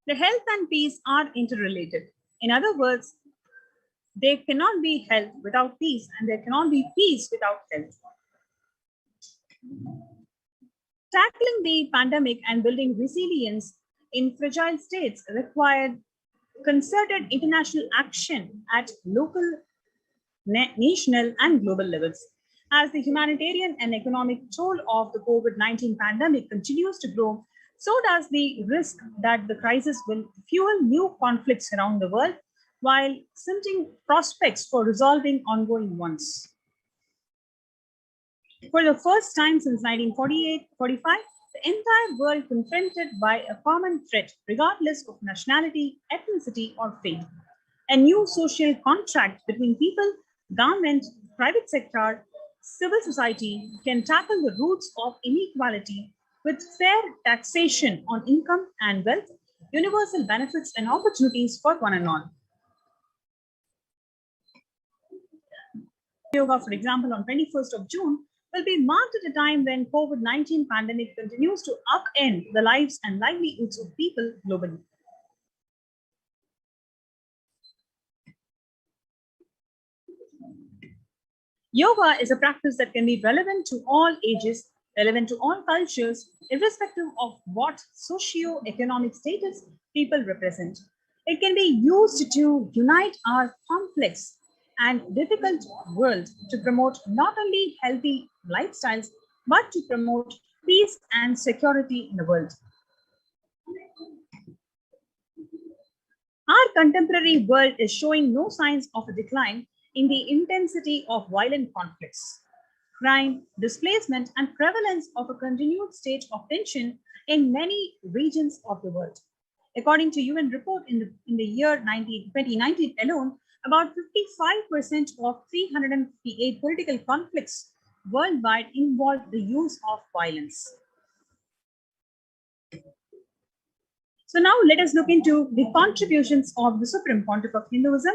The health and peace are interrelated. In other words, there cannot be health without peace, and there cannot be peace without health. Tackling the pandemic and building resilience in fragile states required concerted international action at local, national, and global levels. As the humanitarian and economic toll of the COVID-19 pandemic continues to grow, so does the risk that the crisis will fuel new conflicts around the world while stunting prospects for resolving ongoing ones. For the first time since 1948-45, the entire world confronted by a common threat, regardless of nationality, ethnicity, or faith. A new social contract between people, government, private sector, civil society can tackle the roots of inequality with fair taxation on income and wealth, universal benefits and opportunities for one and all. Yoga, for example, on 21st of June, will be marked at a time when COVID-19 pandemic continues to upend the lives and livelihoods of people globally. Yoga is a practice that can be relevant to all ages, relevant to all cultures, irrespective of what socio-economic status people represent. It can be used to unite our complex and difficult world to promote not only healthy lifestyles, but to promote peace and security in the world. Our contemporary world is showing no signs of a decline in the intensity of violent conflicts, crime, displacement, and prevalence of a continued state of tension in many regions of the world. According to UN report in the year 2019 alone, about 55% of 358 political conflicts worldwide involve the use of violence. So now let us look into the contributions of the Supreme Pontiff of Hinduism.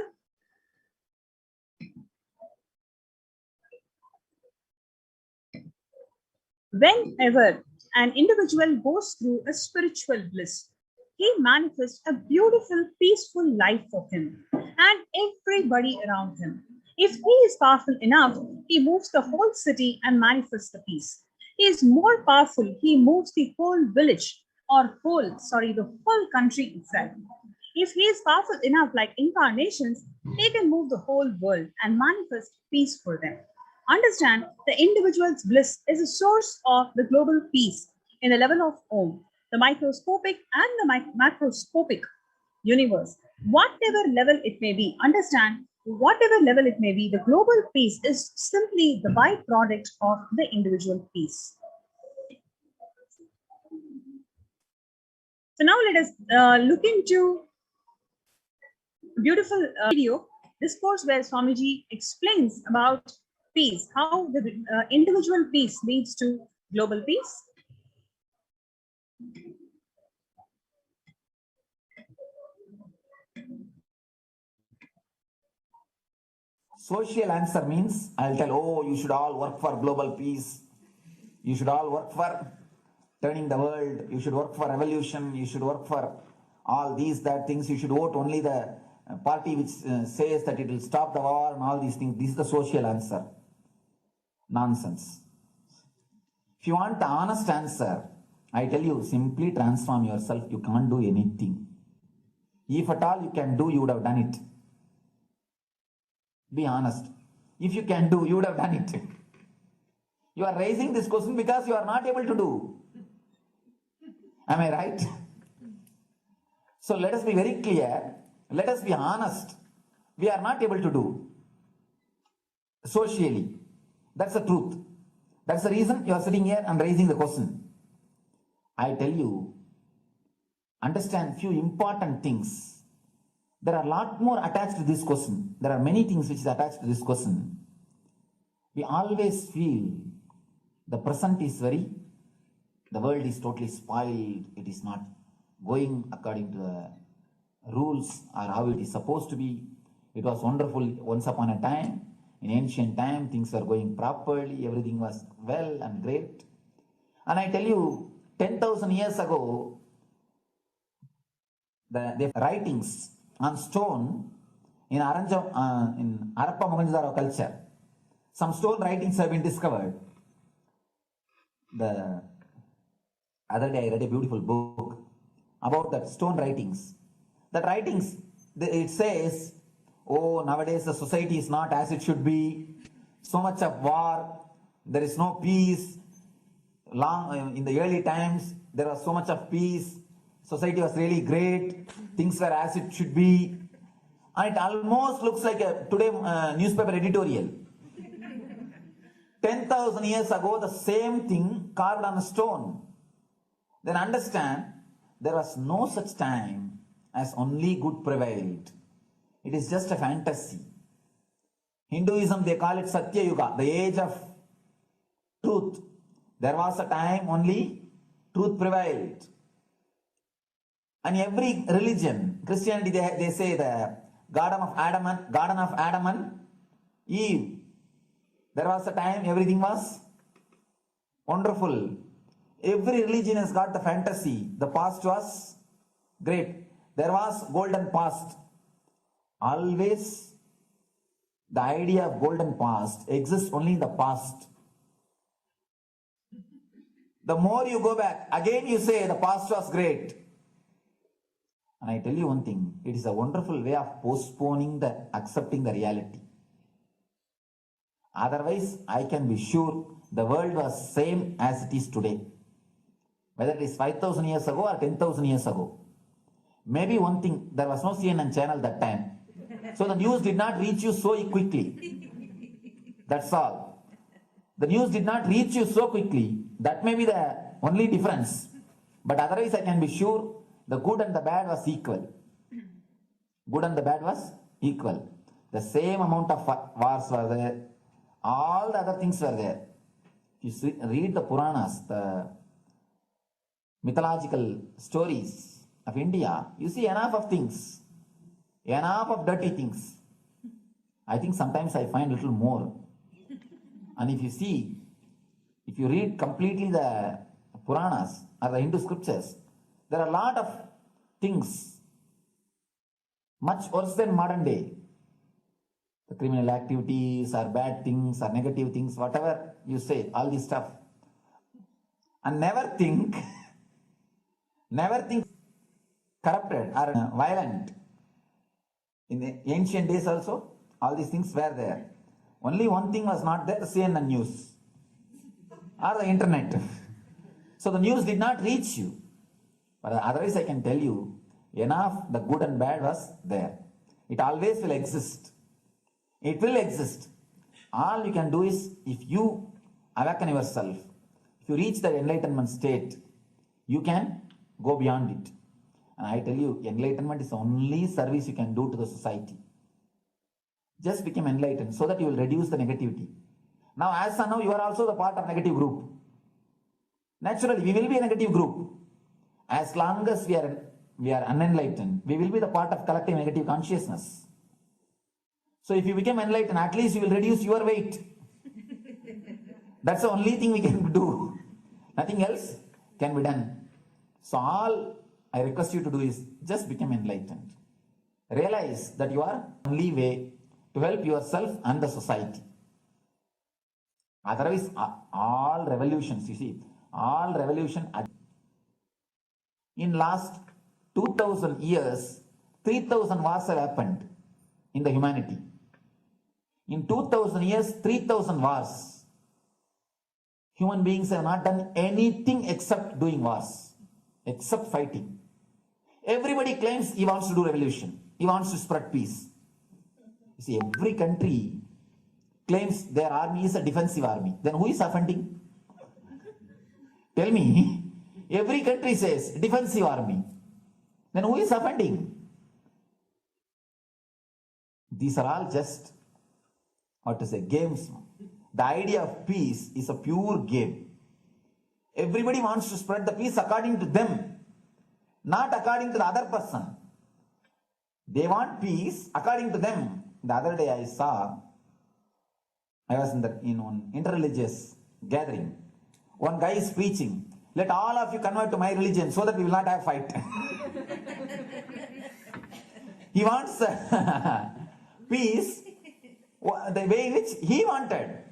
Whenever an individual goes through a spiritual bliss, he manifests a beautiful, peaceful life for him and everybody around him. If he is powerful enough, he moves the whole city and manifests the peace. He is more powerful, he moves the whole village or the whole country itself. If he is powerful enough, like incarnations, he can move the whole world and manifest peace for them. Understand, the individual's bliss is a source of the global peace in the level of Om, the microscopic and the macroscopic universe. Whatever level it may be, understand, whatever level it may be, the global peace is simply the byproduct of the individual peace. So now let us look into a beautiful video discourse where Swamiji explains about peace, how the individual peace leads to global peace. Social answer means I'll tell, oh, you should all work for global peace. You should all work for turning the world. You should work for revolution. You should work for all these, that things. You should vote only the party which says that it will stop the war and all these things. This is the social answer. Nonsense. If you want the honest answer, I tell you, simply transform yourself. You can't do anything. If at all you can do, you would have done it. Be honest. If you can do, you would have done it. You are raising this question because you are not able to do. Am I right? So let us be very clear. Let us be honest. We are not able to do socially. That's the truth. That's the reason you are sitting here and raising the question. I tell you, understand few important things. There are a lot more attached to this question. There are many things which is attached to this question. We always feel the present is the world is totally spoiled. It is not going according to the rules or how it is supposed to be. It was wonderful once upon a time. In ancient time, things were going properly. Everything was well and great. And I tell you, 10,000 years ago, the writings on stone in Harappa Mohenjo-daro culture. Some stone writings have been discovered. The other day I read a beautiful book about that stone writings. That writings, it says, oh, nowadays the society is not as it should be. So much of war, there is no peace. In the early times, there was so much of peace. Society was really great. Things were as it should be. And it almost looks like a today newspaper editorial. 10,000 years ago, the same thing carved on a stone. Then understand, there was no such time as only good prevailed. It is just a fantasy. Hinduism, they call it Satya Yuga, the age of truth. There was a time only truth prevailed. And every religion, Christianity, they say the Garden of Adam and Eve. There was a time everything was wonderful. Every religion has got the fantasy. The past was great. There was golden past. Always the idea of golden past exists only in the past. The more you go back, again you say the past was great. And I tell you one thing, it is a wonderful way of postponing accepting the reality. Otherwise, I can be sure the world was same as it is today. Whether it is 5,000 years ago or 10,000 years ago. Maybe one thing, there was no CNN channel that time. So the news did not reach you so quickly. That's all. The news did not reach you so quickly. That may be the only difference. But otherwise, I can be sure the good and the bad was equal. Good and the bad was equal. The same amount of wars were there. All the other things were there. If you read the Puranas, the mythological stories of India, you see enough of things. Enough of dirty things. I think sometimes I find a little more. And if you read completely the Puranas or the Hindu scriptures, there are a lot of things much worse than modern day. The criminal activities or bad things or negative things, whatever you say, all this stuff. And never think corrupted or violent. In the ancient days also, all these things were there. Only one thing was not there, CNN news or the internet. So the news did not reach you. But otherwise I can tell you, enough the good and bad was there. It always will exist. It will exist. All you can do is, if you awaken yourself, if you reach the enlightenment state, you can go beyond it. And I tell you, enlightenment is the only service you can do to the society. Just become enlightened so that you will reduce the negativity. Now, as of now, you are also the part of negative group. Naturally, we will be a negative group. As long as we are unenlightened, we will be the part of collective negative consciousness. So if you become enlightened, at least you will reduce your weight. That's the only thing we can do. Nothing else can be done. So all I request you to do is just become enlightened. Realize that you are the only way to help yourself and the society. Otherwise, all revolutions, you see, all revolution in last 2000 years, 3000 wars have happened in the humanity. In 2000 years, 3000 wars. Human beings have not done anything except doing wars, except fighting. Everybody claims he wants to do revolution. He wants to spread peace. You see, every country claims their army is a defensive army. Then who is offending? Tell me. Every country says defensive army. Then who is offending? These are all just, games. The idea of peace is a pure game. Everybody wants to spread the peace according to them, not according to the other person. They want peace according to them. The other day I was in one interreligious gathering. One guy is preaching, let all of you convert to my religion so that we will not have fight. He wants peace the way in which he wanted,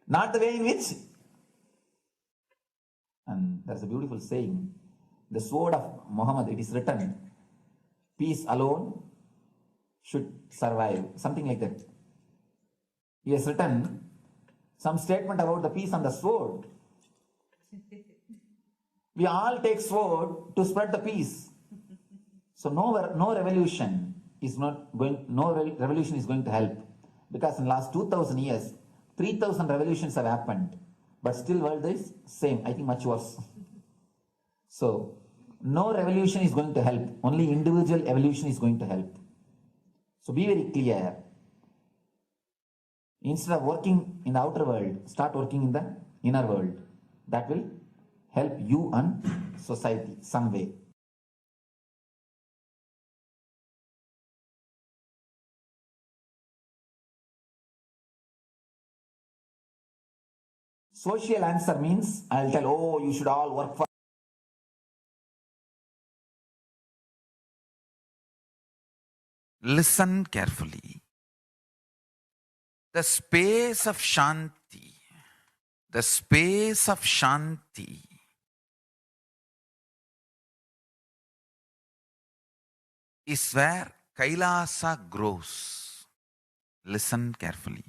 not the way in which. And there's a beautiful saying, the sword of Muhammad, it is written, peace alone should survive, something like that. He has written some statement about the peace on the sword. We all take sword to spread the peace. So no revolution is going to help, because in the last 2000 years, 3000 revolutions have happened, but still world is same, I think much worse. So no revolution is going to help, only individual evolution is going to help. So be very clear. Instead of working in the outer world, start working in the inner world. That will help you and society some way. Social answer means I'll tell, oh, you should all work for. Listen carefully. The space of Shanti, is where Kailasa grows. Listen carefully.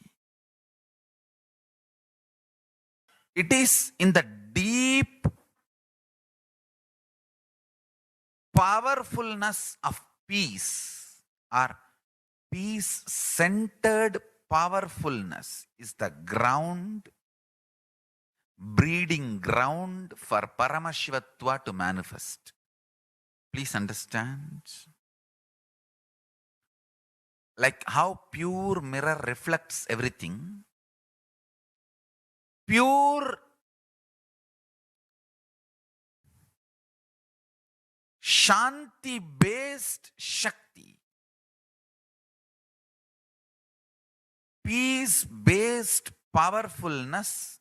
It is in the deep powerfulness of peace, or peace-centered powerfulness is the ground, breeding ground for Paramashivatva to manifest. Please understand. Like how pure mirror reflects everything, pure Shanti-based Shakti, peace-based powerfulness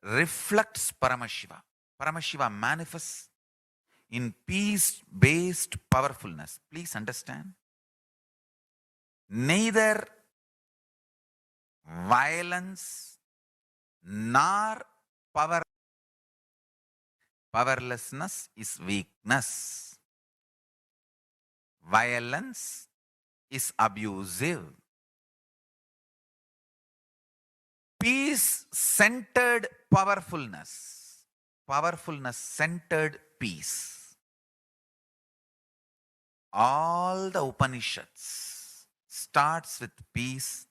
reflects Paramashiva. Paramashiva manifests in peace-based powerfulness. Please understand. Neither violence nor powerlessness is weakness. Violence is abusive. Peace-centered powerfulness, powerfulness-centered peace. All the Upanishads starts with peace,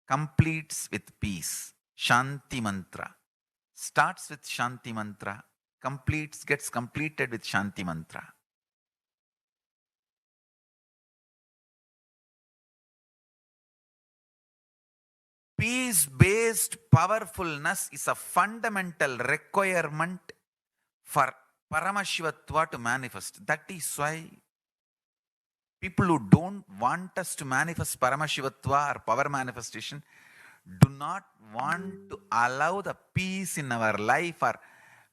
completes with peace. Shanti mantra starts with Shanti mantra, gets completed with Shanti mantra. Peace-based powerfulness is a fundamental requirement for Paramashivatva to manifest. That is why people who don't want us to manifest Paramashivatva or power manifestation do not want to allow the peace in our life, or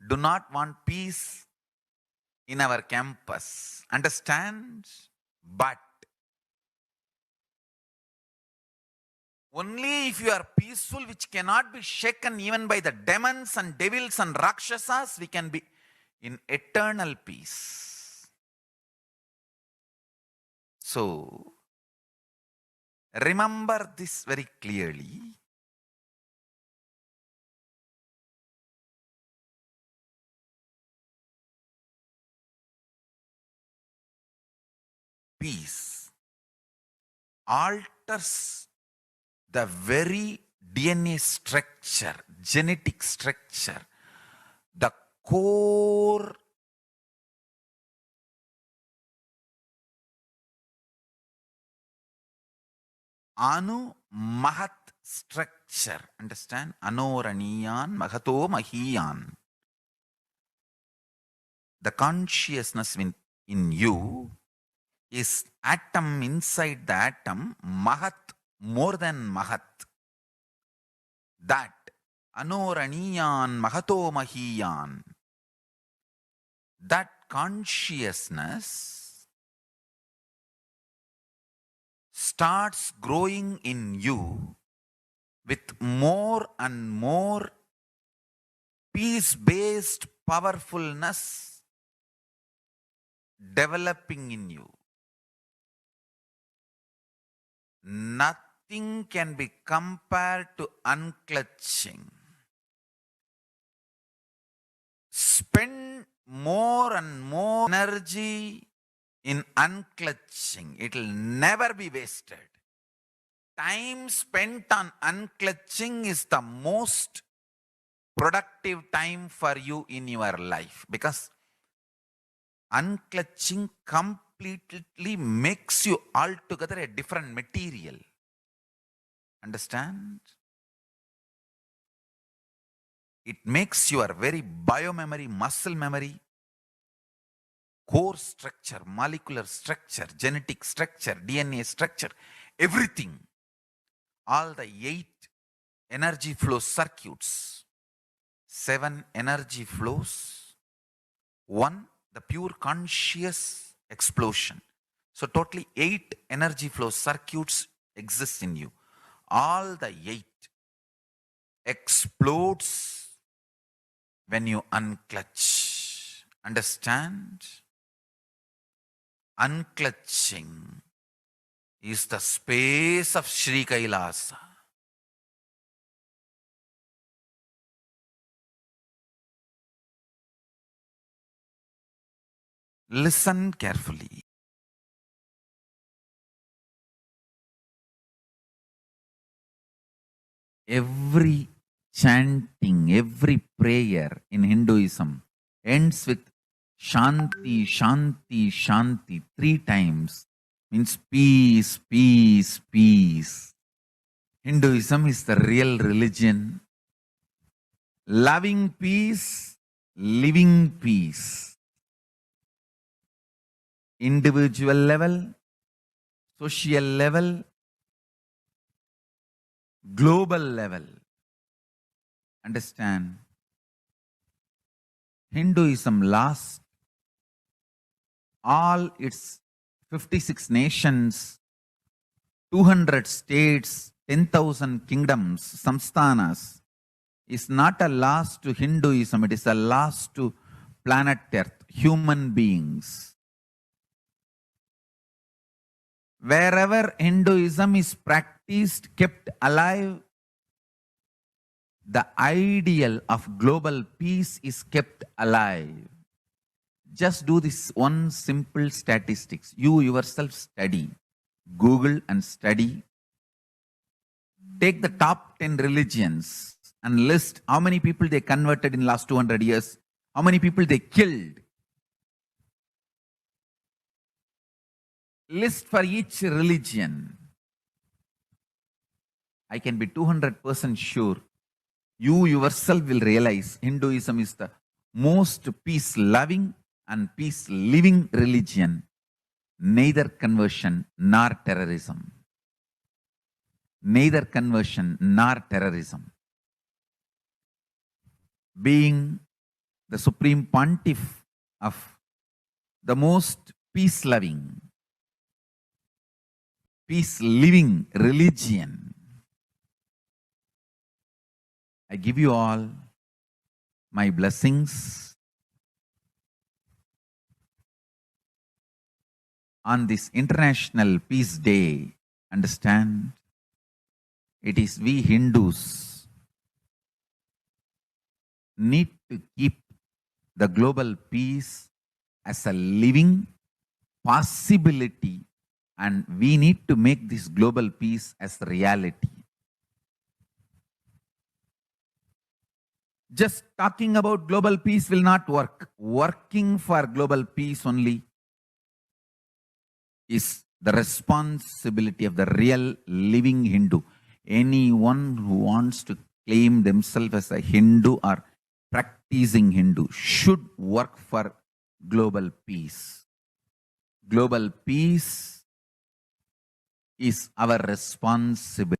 do not want peace in our campus. Understand? But only if you are peaceful, which cannot be shaken even by the demons and devils and rakshasas, we can be in eternal peace. So, remember this very clearly. Peace alters the very DNA structure, genetic structure, the core Anu Mahat structure. Understand? Anoraniyan Mahato Mahiyan. The consciousness in you is atom inside the atom, Mahat, more than Mahat. That Anoraniyan Mahato Mahiyan. That consciousness starts growing in you with more and more peace-based powerfulness developing in you. Nothing can be compared to unclutching. Spend more and more energy in unclutching. It will never be wasted. Time spent on unclutching is the most productive time for you in your life, because unclutching completely makes you altogether a different material. Understand? It makes your very biomemory, muscle memory, core structure, molecular structure, genetic structure, DNA structure, everything, all the 8 energy flow circuits, 7 energy flows, 1 the pure conscious explosion. So totally 8 energy flow circuits exist in you. All the 8 explodes when you unclutch. Understand? Unclutching is the space of Sri Kailasa. Listen carefully. Every chanting, every prayer in Hinduism ends with Shanti, Shanti, Shanti 3 times. Means peace, peace, peace. Hinduism is the real religion. Loving peace, living peace. Individual level, social level, global level. Understand? Hinduism lost all its 56 nations, 200 states, 10,000 kingdoms, samsthanas, is not a loss to Hinduism, it is a loss to planet Earth, human beings. Wherever Hinduism is practiced, kept alive, the ideal of global peace is kept alive. Just do this one simple statistics. You yourself study. Google and study. Take the top 10 religions and list how many people they converted in last 200 years, how many people they killed. List for each religion. I can be 200% sure you yourself will realize Hinduism is the most peace-loving and peace-living religion, neither conversion nor terrorism. Neither conversion nor terrorism. Being the supreme pontiff of the most peace-loving, peace-living religion, I give you all my blessings on this International Peace Day. Understand? It is we Hindus need to keep the global peace as a living possibility, and we need to make this global peace as reality. Just talking about global peace will not work. Working for global peace only is the responsibility of the real living Hindu. Anyone who wants to claim themselves as a Hindu or practicing Hindu should work for global peace. Global peace is our responsibility.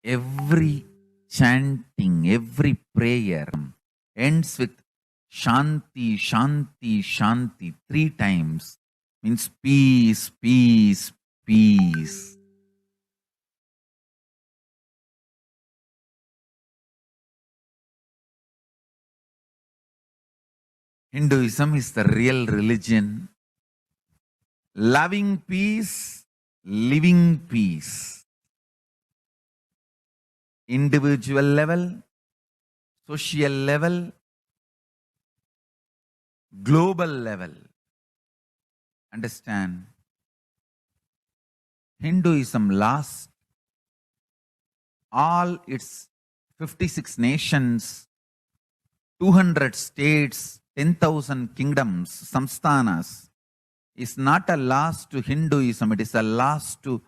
Every chanting, every prayer ends with Shanti, Shanti, Shanti 3 times. Means peace, peace, peace. Hinduism is the real religion. Loving peace, living peace. Individual level, social level, global level. Understand? Hinduism lost all its 56 nations, 200 states, 10,000 kingdoms, samsthanas, is not a loss to Hinduism, it is a loss to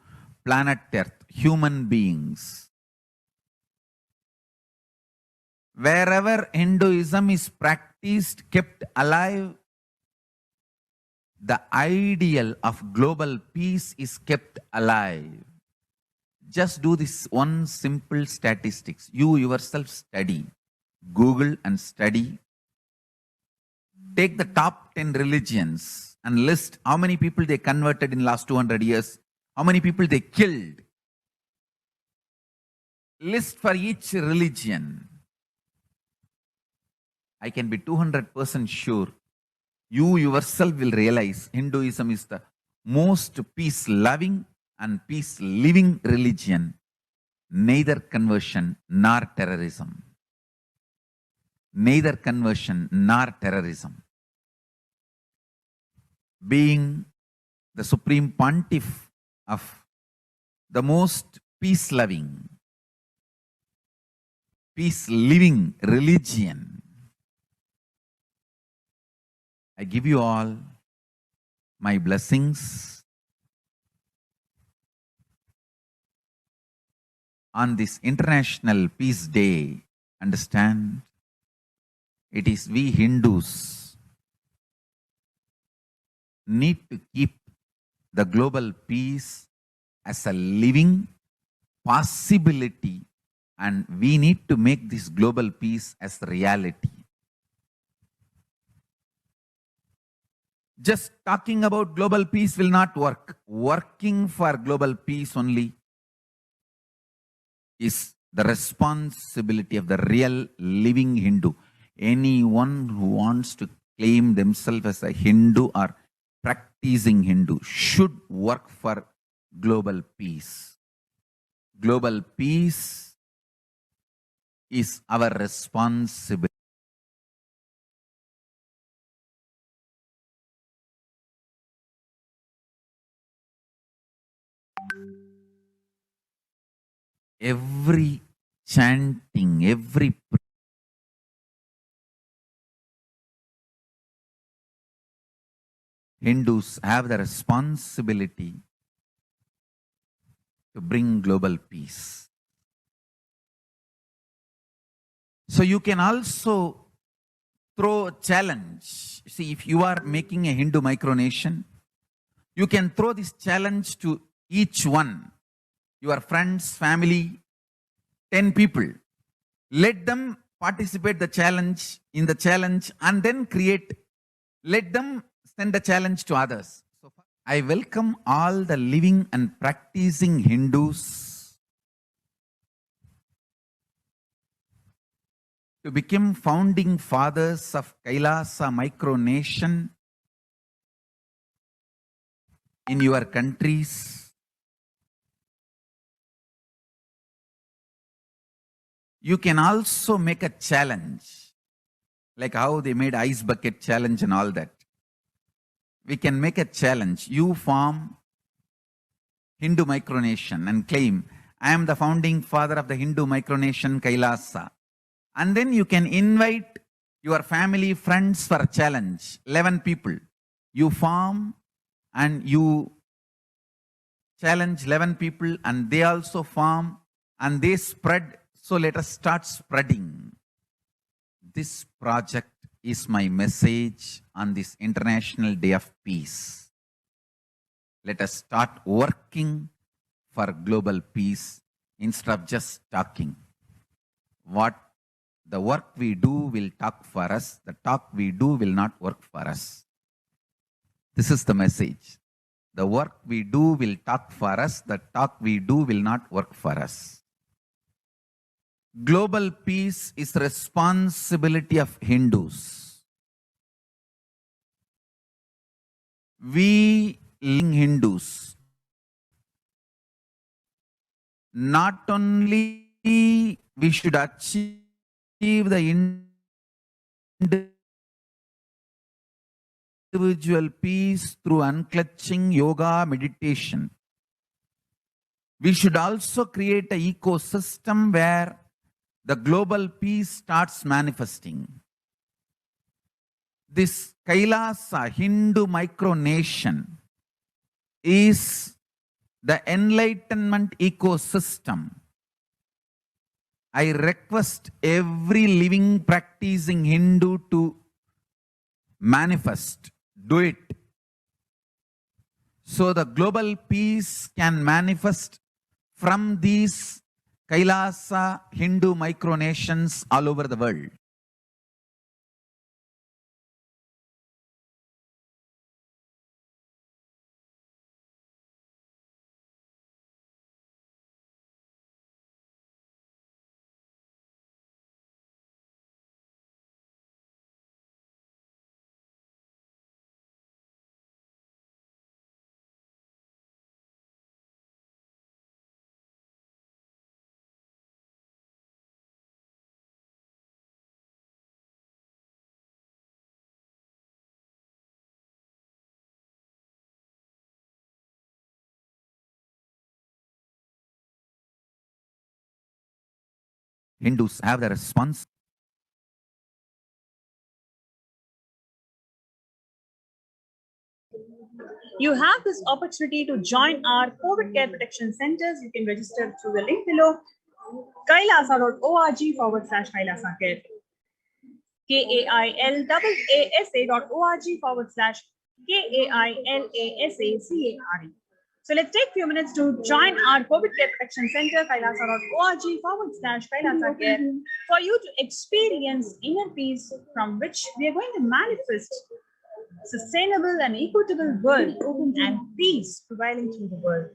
planet Earth, human beings. Wherever Hinduism is practiced, kept alive, the ideal of global peace is kept alive. Just do this one simple statistics. You yourself study. Google and study. Take the top 10 religions and list how many people they converted in last 200 years, how many people they killed. List for each religion. I can be 200% sure you yourself will realize Hinduism is the most peace-loving and peace-living religion, neither conversion nor terrorism. Neither conversion nor terrorism. Being the supreme pontiff of the most peace-loving, peace-living religion, I give you all my blessings on this International Peace Day. Understand? It is we Hindus need to keep the global peace as a living possibility, and we need to make this global peace as reality. Just talking about global peace will not work. Working for global peace only is the responsibility of the real living Hindu. Anyone who wants to claim themselves as a Hindu or practicing Hindu should work for global peace. Global peace is our responsibility. Every chanting, every Hindus have the responsibility to bring global peace. So you can also throw a challenge. See, if you are making a Hindu micronation, you can throw this challenge to each one. Your friends, family, 10 people. Let them participate in the challenge and then let them send a challenge to others. So I welcome all the living and practicing Hindus to become founding fathers of Kailasa micronation in your countries. You can also make a challenge, like how they made ice bucket challenge and all that. We can make a challenge. You form Hindu micronation and claim, I am the founding father of the Hindu micronation Kailasa. And then you can invite your family, friends for a challenge. 11 people. You form and you challenge 11 people and they also form and they spread. So let us start spreading. This project is my message on this International Day of Peace. Let us start working for global peace instead of just talking. What the work we do will talk for us, the talk we do will not work for us. This is the message. The work we do will talk for us, the talk we do will not work for us. Global peace is the responsibility of Hindus. We Hindus not only we should achieve the individual peace through unclutching yoga meditation. We should also create an ecosystem where the global peace starts manifesting. This Kailasa Hindu micronation is the enlightenment ecosystem. I request every living practicing Hindu to manifest, do it. So the global peace can manifest from these Kailasa Hindu micronations all over the world. Hindus have the response. You have this opportunity to join our COVID care protection centers. You can register through the link below, kailasa.org/Kailasa KAILASA.org/KAILASACARE. So let's take a few minutes to join our COVID care protection center, kailasa.org/Kailasa care, for you to experience inner peace from which we are going to manifest sustainable and equitable world and peace prevailing through the world.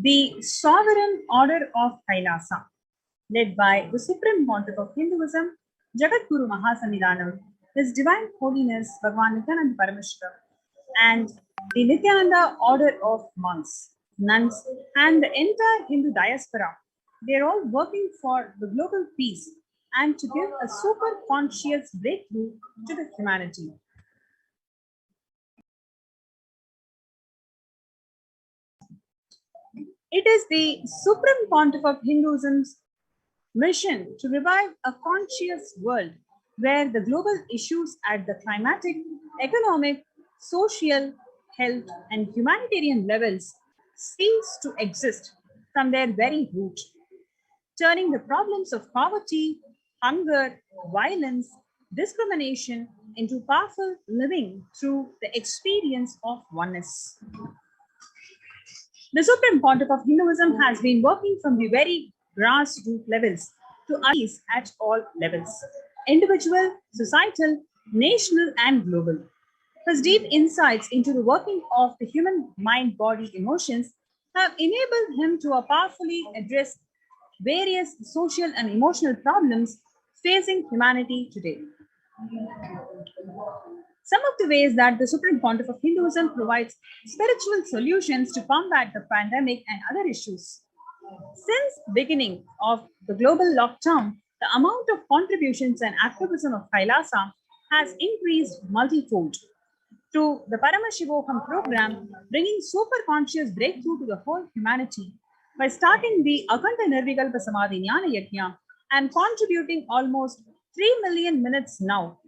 The sovereign order of Kailasa, led by the Supreme Pontiff of Hinduism, Jagadguru Mahasanidhanam, His Divine Holiness Bhagavan Nithyananda Paramashivam, and the Nithyananda order of monks, nuns, and the entire Hindu diaspora. They are all working for the global peace and to give a super conscious breakthrough to the humanity. It is the Supreme Pontiff of Hinduism's mission to revive a conscious world where the global issues at the climatic, economic, social, health, and humanitarian levels cease to exist from their very root, turning the problems of poverty, hunger, violence, discrimination into powerful living through the experience of oneness. The Supreme Pontiff of Hinduism has been working from the very grassroots levels to peace at all levels, individual, societal, national, and global. His deep insights into the working of the human mind, body, emotions have enabled him to powerfully address various social and emotional problems facing humanity today. Some of the ways that the Supreme Pontiff of Hinduism provides spiritual solutions to combat the pandemic and other issues. Since beginning of the global lockdown, the amount of contributions and activism of Kailasa has increased multifold. To the Paramashivoham program, bringing super conscious breakthrough to the whole humanity by starting the Akanta Nirvikalpa Samadhi Jnana Yajna and contributing almost 3 million minutes now.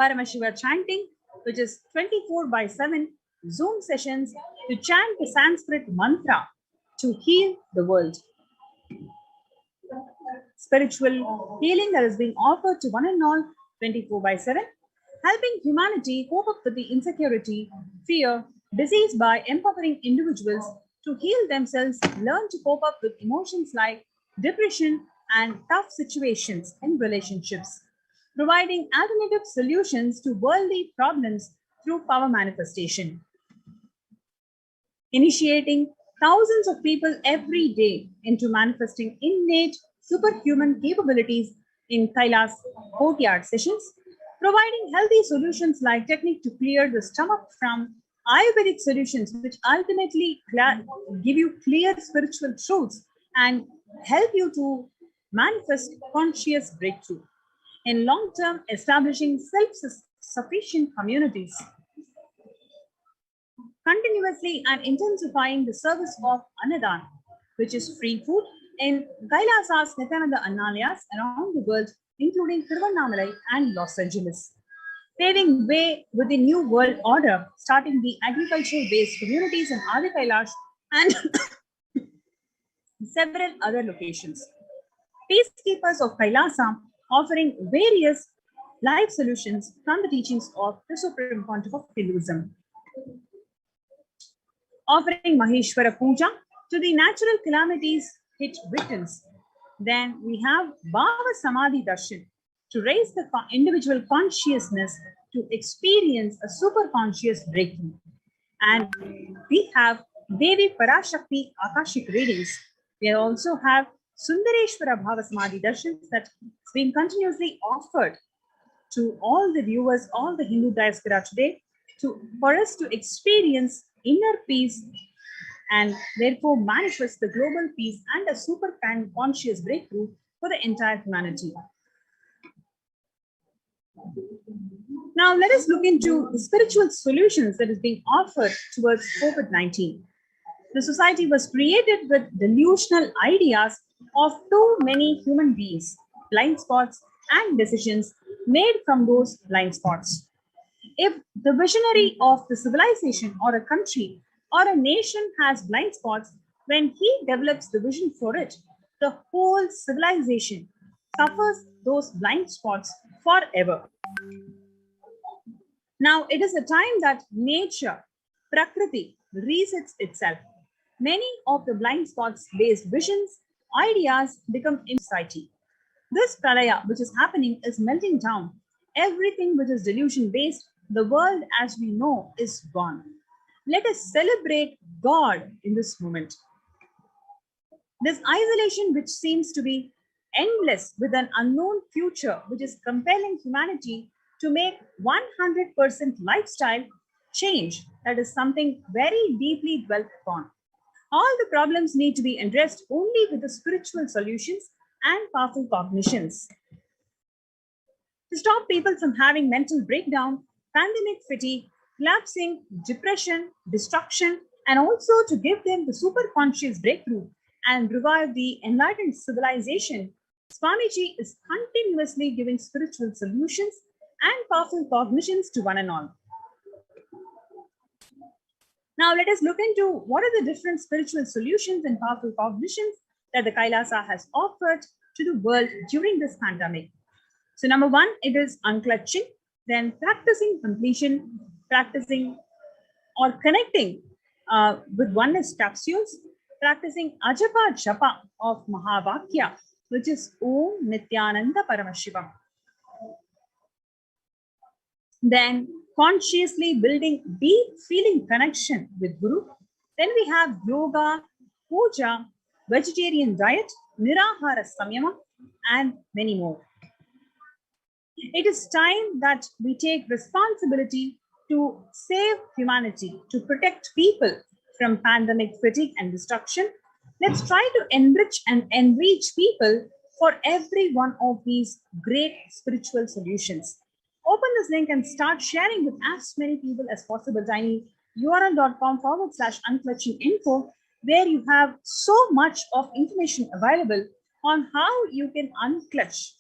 Paramashiva chanting, which is 24/7 Zoom sessions to chant the Sanskrit mantra to heal the world. Spiritual healing that is being offered to one and all 24/7, helping humanity cope up with the insecurity, fear, disease by empowering individuals to heal themselves, learn to cope up with emotions like depression and tough situations in relationships, providing alternative solutions to worldly problems through power manifestation. Initiating thousands of people every day into manifesting innate superhuman capabilities in Kailas courtyard sessions, providing healthy solutions like technique to clear the stomach from Ayurvedic solutions, which ultimately give you clear spiritual truths and help you to manifest conscious breakthrough. In long term, establishing self-sufficient communities, continuously and intensifying the service of Annadan, which is free food, in Kailasa's Nithyananda Annalayas around the world, including Tiruvannamalai and Los Angeles, paving way with the new world order, starting the agricultural-based communities in Adi Kailash and several other locations. Peacekeepers of Kailasa offering various life solutions from the teachings of the Supreme Pontiff of Hinduism. Offering Maheshwara Puja to the natural calamities hit victims. Then we have Bhava Samadhi Darshan to raise the individual consciousness to experience a super conscious breakthrough. And we have Devi Parashakti Akashic readings. We also have Sundareshwara Bhava Samadhi Darshans that's being continuously offered to all the viewers, all the Hindu diaspora today, for us to experience inner peace and therefore manifest the global peace and a super conscious breakthrough for the entire humanity. Now let us look into the spiritual solutions that is being offered towards COVID-19. The society was created with delusional ideas of too many human beings, blind spots and decisions made from those blind spots. If the visionary of the civilization or a country or a nation has blind spots, when he develops the vision for it, the whole civilization suffers those blind spots forever. Now, it is a time that nature, Prakriti, resets itself. Many of the blind spots based visions, ideas become in society. This pralaya, which is happening, is melting down. Everything which is delusion based, the world as we know is gone. Let us celebrate God in this moment. This isolation, which seems to be endless with an unknown future, which is compelling humanity to make 100% lifestyle change, that is something very deeply dwelt upon. All the problems need to be addressed only with the spiritual solutions and powerful cognitions. To stop people from having mental breakdown, pandemic fatigue, collapsing, depression, destruction, and also to give them the super conscious breakthrough and revive the enlightened civilization, Swamiji is continuously giving spiritual solutions and powerful cognitions to one and all. Now, let us look into what are the different spiritual solutions and powerful cognitions that the Kailasa has offered to the world during this pandemic. So, number one, it is unclutching, then practicing completion, practicing or connecting with oneness capsules, practicing Ajapa Japa of Mahavakya, which is Om Nithyananda Paramashivam. Then consciously building deep feeling connection with Guru. Then we have yoga, puja, vegetarian diet, nirahara samyama, and many more. It is time that we take responsibility to save humanity, to protect people from pandemic fatigue and destruction. Let's try to enrich and enrich people for every one of these great spiritual solutions. Open this link and start sharing with as many people as possible. tinyurl.com/unclutching-info, where you have so much of information available on how you can unclutch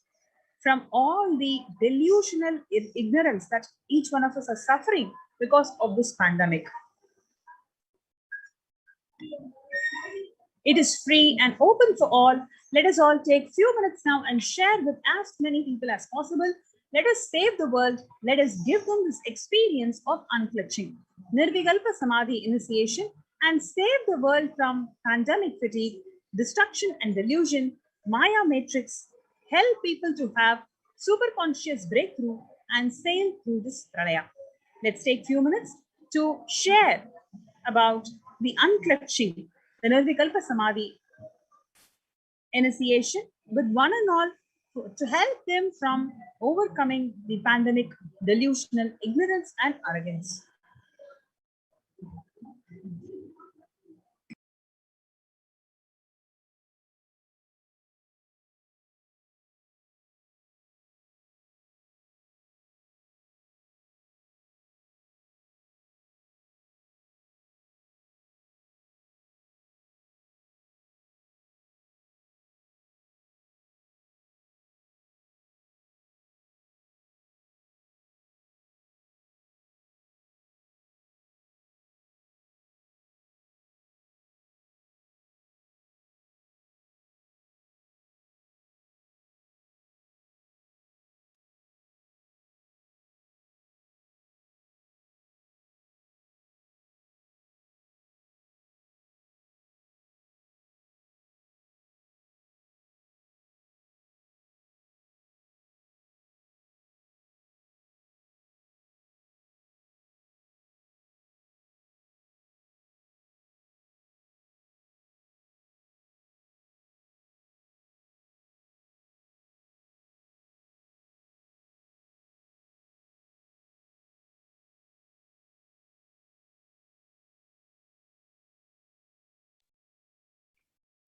from all the delusional ignorance that each one of us are suffering because of this pandemic. It is free and open for all. Let us all take few minutes now and share with as many people as possible. Let us save the world. Let us give them this experience of unclutching, Nirvikalpa Samadhi initiation, and save the world from pandemic fatigue, destruction and delusion, Maya matrix. Help people to have super conscious breakthrough and sail through this pralaya. Let's take few minutes to share about the unclutching, the Nirvikalpa Samadhi initiation with one and all to help them from overcoming the pandemic delusional ignorance and arrogance.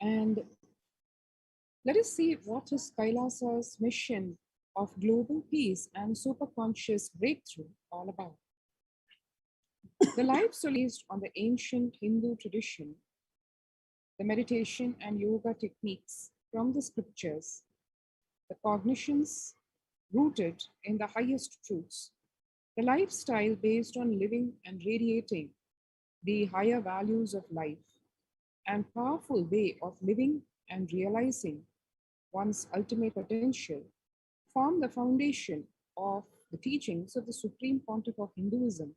And let us see what is Kailasa's mission of global peace and superconscious breakthrough all about. The lives are based on the ancient Hindu tradition, the meditation and yoga techniques from the scriptures, the cognitions rooted in the highest truths, the lifestyle based on living and radiating the higher values of life, and powerful way of living and realizing one's ultimate potential form the foundation of the teachings of the Supreme Pontiff of Hinduism,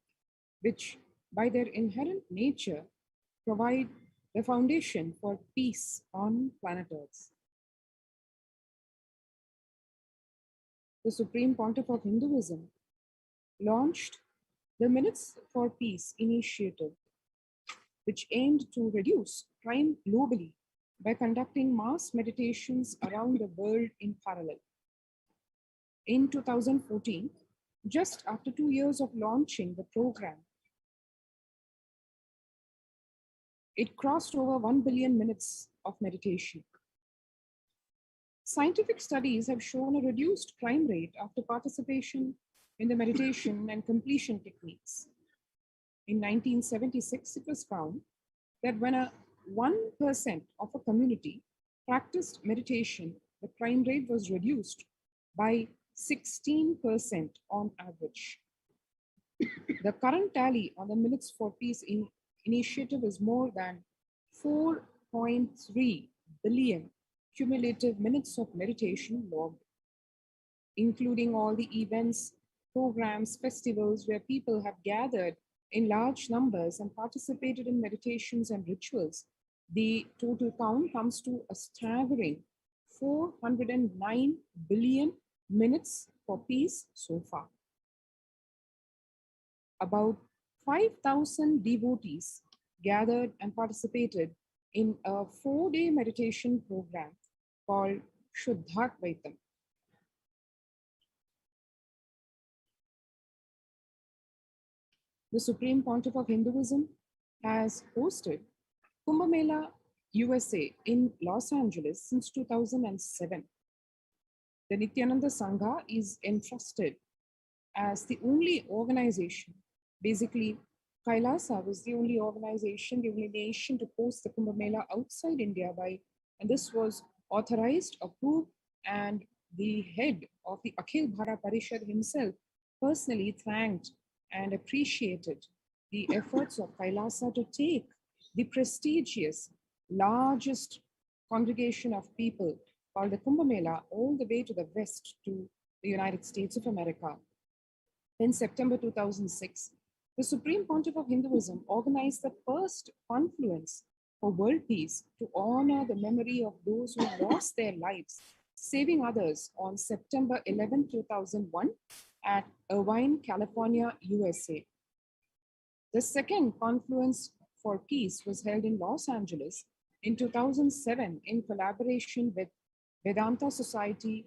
which by their inherent nature provide the foundation for peace on planet Earth. The Supreme Pontiff of Hinduism launched the Minutes for Peace initiative which aimed to reduce crime globally by conducting mass meditations around the world in parallel. In 2014, just after 2 years of launching the program, it crossed over 1 billion minutes of meditation. Scientific studies have shown a reduced crime rate after participation in the meditation and completion techniques. In 1976, it was found that when 1% of a community practiced meditation, the crime rate was reduced by 16% on average. The current tally on the Minutes for Peace initiative is more than 4.3 billion cumulative minutes of meditation logged, including all the events, programs, festivals where people have gathered in large numbers and participated in meditations and rituals. The total count comes to a staggering 409 billion minutes for peace so far. About 5,000 devotees gathered and participated in a 4-day meditation program called Shuddhadvaitam. The Supreme Pontiff of Hinduism has hosted Kumbh Mela USA in Los Angeles since 2007. The Nithyananda Sangha is entrusted as the only organization. Basically, Kailasa was the only organization, the only nation to host the Kumbh Mela outside India and this was authorized, approved, and the head of the Akhil Bharat Parishad himself personally thanked and appreciated the efforts of Kailasa to take the prestigious, largest congregation of people called the Kumbh Mela all the way to the west to the United States of America. In September 2006, the Supreme Pontiff of Hinduism organized the first confluence for world peace to honor the memory of those who lost their lives, saving others on September 11, 2001 at Irvine, California, USA. The second confluence for peace was held in Los Angeles in 2007 in collaboration with Vedanta Society,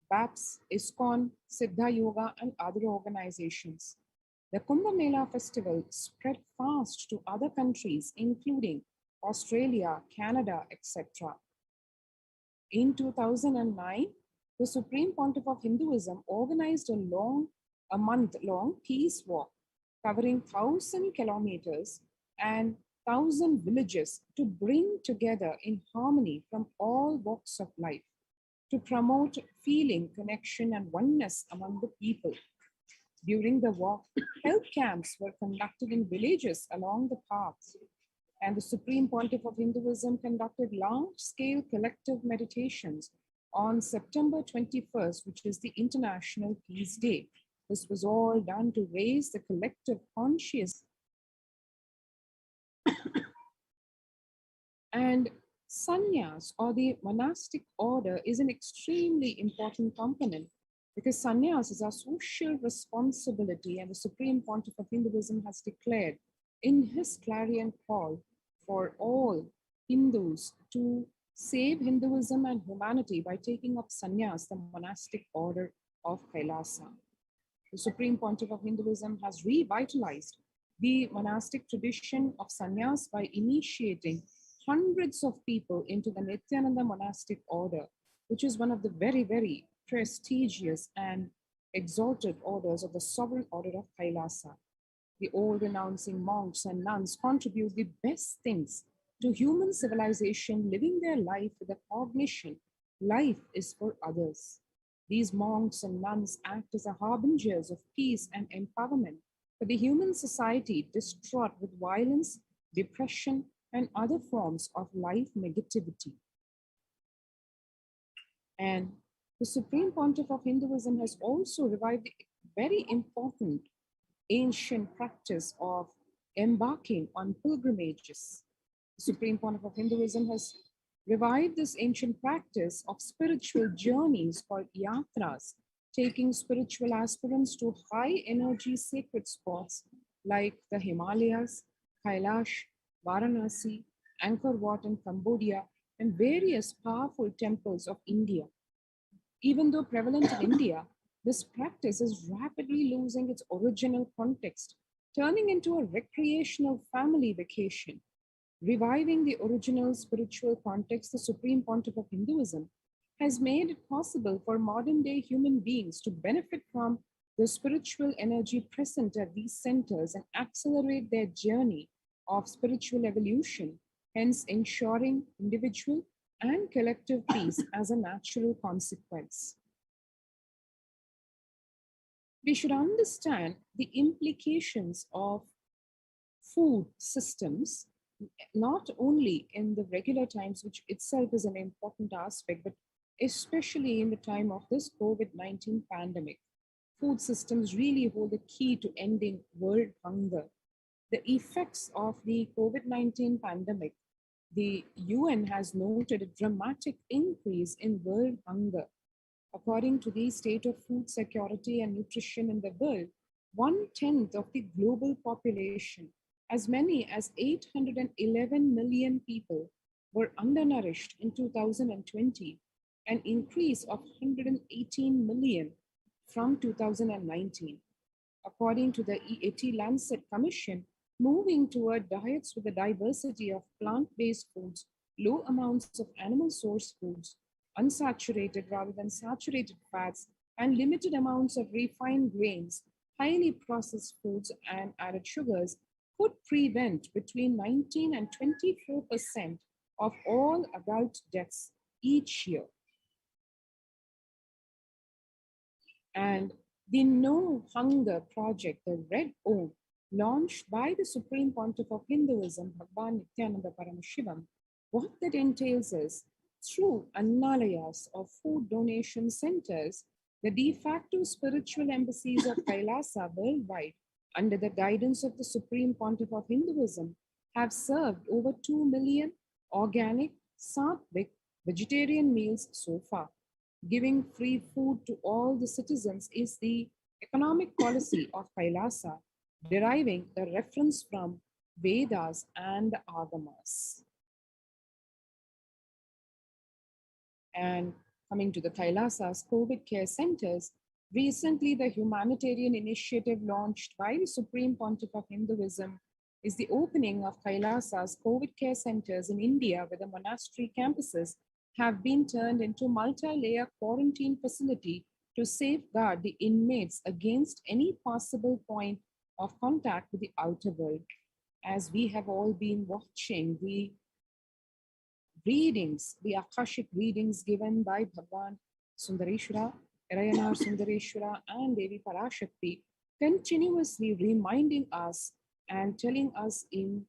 BAPS, ISKCON, Siddha Yoga, and other organizations. The Kumbh Mela festival spread fast to other countries, including Australia, Canada, etc. In 2009, the Supreme Pontiff of Hinduism organized a month-long peace walk covering 1,000 kilometers and 1,000 villages to bring together in harmony from all walks of life, to promote feeling, connection, and oneness among the people. During the walk, health camps were conducted in villages along the paths, and the Supreme Pontiff of Hinduism conducted large-scale collective meditations on September 21st, which is the International Peace Day. This was all done to raise the collective consciousness. And sannyas, or the monastic order, is an extremely important component because sannyas is our social responsibility, and the Supreme Pontiff of Hinduism has declared in his clarion call for all Hindus to save Hinduism and humanity by taking up sannyas, the monastic order of Kailasa. The Supreme Pontiff of Hinduism has revitalized the monastic tradition of sannyas by initiating hundreds of people into the Nithyananda monastic order, which is one of the very, very prestigious and exalted orders of the sovereign order of Kailasa. The all-renouncing monks and nuns contribute the best things to human civilization, living their life with the cognition life is for others. These monks and nuns act as harbingers of peace and empowerment for the human society distraught with violence, depression, and other forms of life negativity. And the Supreme Pontiff of Hinduism has also revived the very important ancient practice of embarking on pilgrimages. The Supreme Pontiff of Hinduism has revived this ancient practice of spiritual journeys called yatras, taking spiritual aspirants to high energy sacred spots like the Himalayas, Kailash, Varanasi, Angkor Wat in Cambodia, and various powerful temples of India. Even though prevalent in India, this practice is rapidly losing its original context, turning into a recreational family vacation. Reviving the original spiritual context, the Supreme Pontiff of Hinduism has made it possible for modern day human beings to benefit from the spiritual energy present at these centers and accelerate their journey of spiritual evolution, hence ensuring individual and collective peace as a natural consequence. We should understand the implications of food systems, not only in the regular times, which itself is an important aspect, but especially in the time of this COVID-19 pandemic. Food systems really hold the key to ending world hunger. The effects of the COVID-19 pandemic, the UN has noted a dramatic increase in world hunger. According to the State of Food Security and Nutrition in the world, 1/10 of the global population, as many as 811 million people, were undernourished in 2020, an increase of 118 million from 2019. According to the EAT Lancet Commission, moving toward diets with a diversity of plant-based foods, low amounts of animal source foods, unsaturated rather than saturated fats, and limited amounts of refined grains, highly processed foods, and added sugars could prevent between 19 and 24% of all adult deaths each year. And the No Hunger Project, the Red Om, launched by the Supreme Pontiff of Hinduism, Bhagwan Nithyananda Paramashivam, what that entails is, through annalayas or food donation centers, the de facto spiritual embassies of Kailasa worldwide, under the guidance of the Supreme Pontiff of Hinduism, have served over 2 million organic, sattvic, vegetarian meals so far. Giving free food to all the citizens is the economic policy of Kailasa, deriving the reference from Vedas and the Agamas. And coming to the Kailasa's COVID care centers, recently the humanitarian initiative launched by the Supreme Pontiff of Hinduism is the opening of Kailasa's COVID care centers in India, where the monastery campuses have been turned into multi-layer quarantine facility to safeguard the inmates against any possible point of contact with the outer world. As we have all been watching the readings, the Akashic readings given by Bhagwan Sundareshwara, Erayanar Sundareshwara, and Devi Parashakti, continuously reminding us and telling us in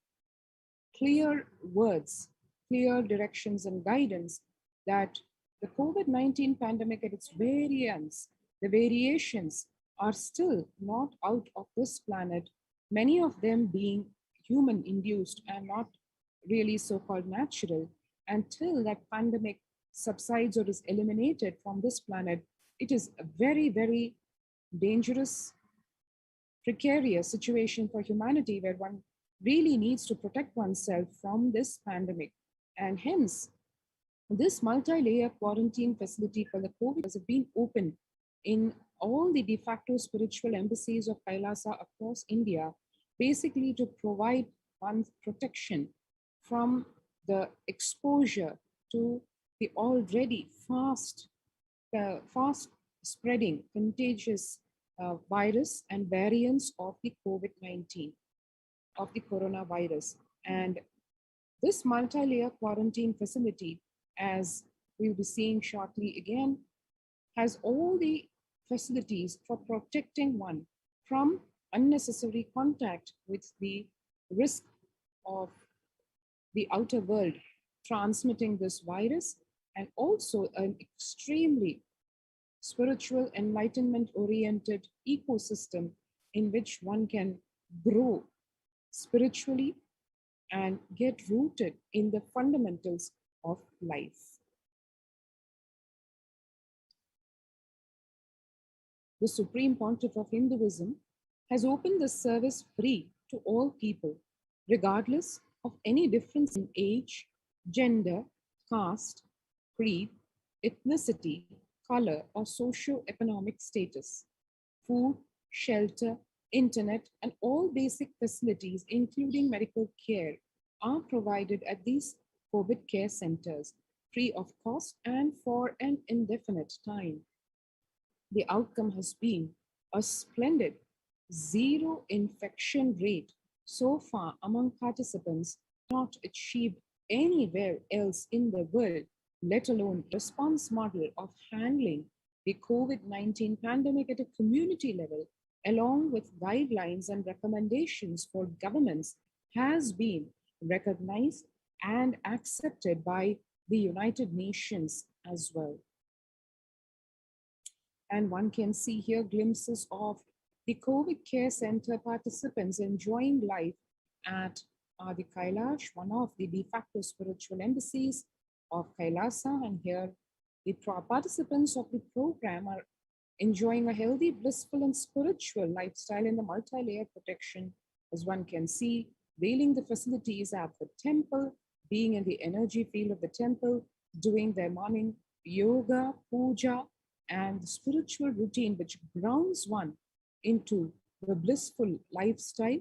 clear words, clear directions and guidance that the COVID-19 pandemic and its variants, the variations are still not out of this planet, many of them being human induced and not really so-called natural. Until that pandemic subsides or is eliminated from this planet, it is a very, very dangerous, precarious situation for humanity where one really needs to protect oneself from this pandemic. And hence, this multi-layer quarantine facility for the COVID has been opened in all the de facto spiritual embassies of Kailasa across India, basically to provide one's protection from the exposure to the already fast spreading contagious virus and variants of the COVID-19, of the coronavirus. And this multi-layer quarantine facility, as we'll be seeing shortly again, has all the facilities for protecting one from unnecessary contact with the risk of the outer world transmitting this virus, and also an extremely spiritual, enlightenment-oriented ecosystem in which one can grow spiritually and get rooted in the fundamentals of life. The Supreme Pontiff of Hinduism has opened this service free to all people, regardless of any difference in age, gender, caste, creed, ethnicity, color, or socio-economic status. Food, shelter, internet, and all basic facilities, including medical care, are provided at these COVID care centers free of cost and for an indefinite time. The outcome has been a splendid zero infection rate so far among participants not achieved anywhere else in the world, let alone a response model of handling the COVID-19 pandemic at a community level, along with guidelines and recommendations for governments, has been recognized and accepted by the United Nations as well. And one can see here glimpses of the COVID care center participants enjoying life at Adi Kailash, one of the de facto spiritual embassies of Kailasa. And here the participants of the program are enjoying a healthy, blissful, and spiritual lifestyle in the multi-layer protection, as one can see, veiling the facilities at the temple, being in the energy field of the temple, doing their morning yoga, puja, and the spiritual routine which grounds one into the blissful lifestyle,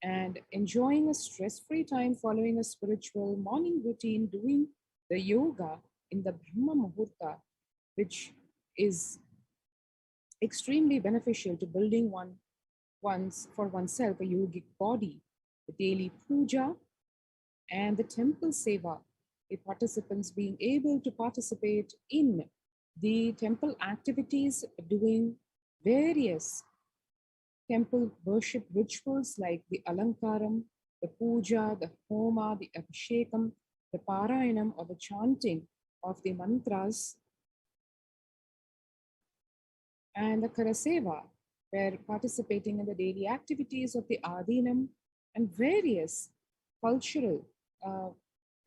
and enjoying a stress-free time following a spiritual morning routine, doing the yoga in the Brahma Muhurta, which is extremely beneficial to building for oneself a yogic body, the daily puja and the temple seva, the participants being able to participate in the temple activities, doing various temple worship rituals like the alankaram, the puja, the homa, the abhishekam, the parayanam, or the chanting of the mantras, and the karaseva, where participating in the daily activities of the adinam, and various cultural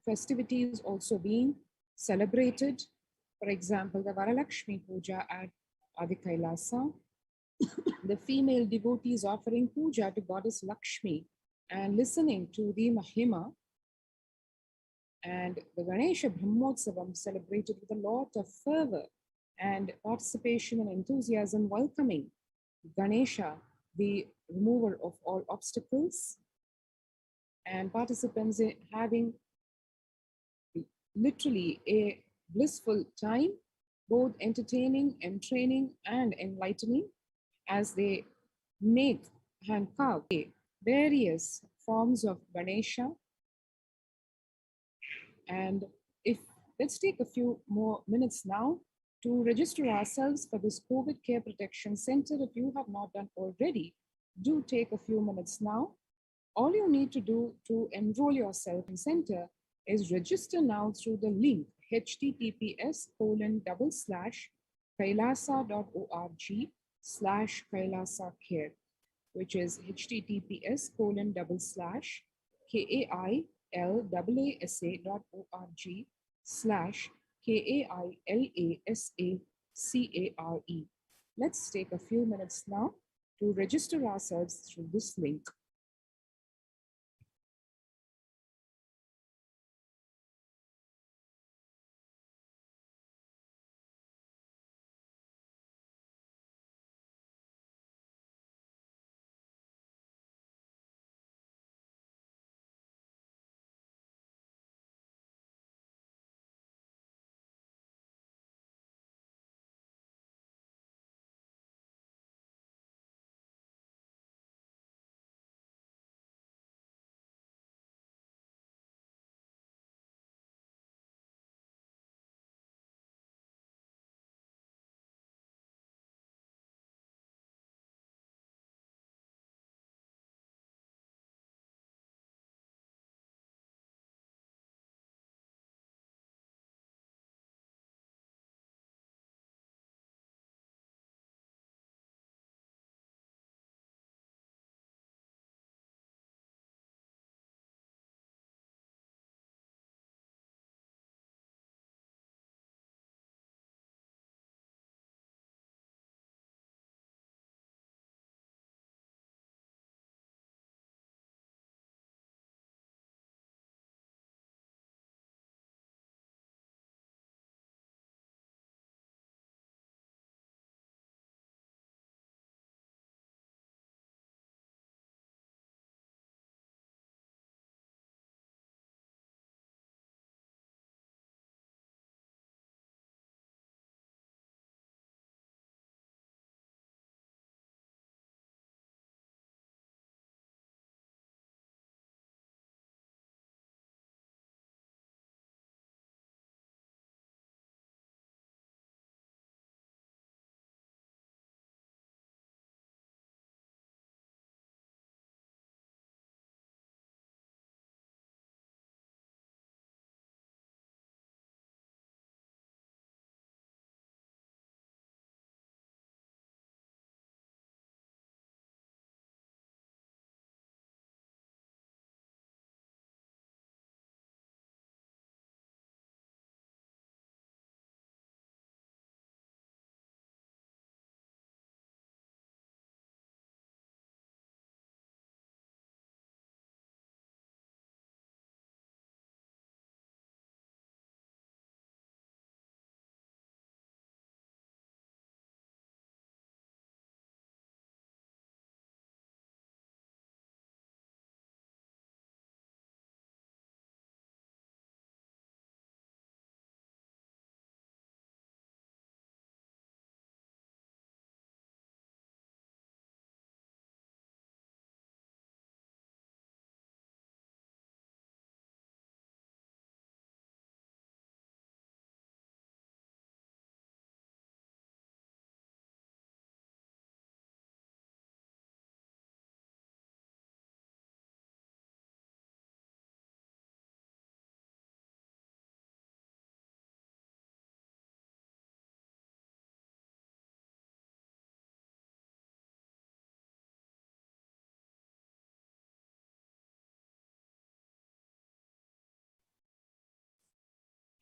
festivities also being celebrated. For example, the Varalakshmi Puja at Adi Kailasa, the female devotees offering puja to goddess Lakshmi and listening to the Mahima, and the Ganesha Brahmotsavam celebrated with a lot of fervor and participation and enthusiasm, welcoming Ganesha, the remover of all obstacles, and participants having literally a blissful time, both entertaining, entraining, and enlightening, as they make and carve various forms of Ganesha. And if let's take a few more minutes now to register ourselves for this COVID Care Protection Center. If you have not done already, do take a few minutes now. All you need to do to enroll yourself in center is register now through the link https://kailasa.org/kailasacare, which is https://kailasa.org/kailasacare. Let's take a few minutes now to register ourselves through this link.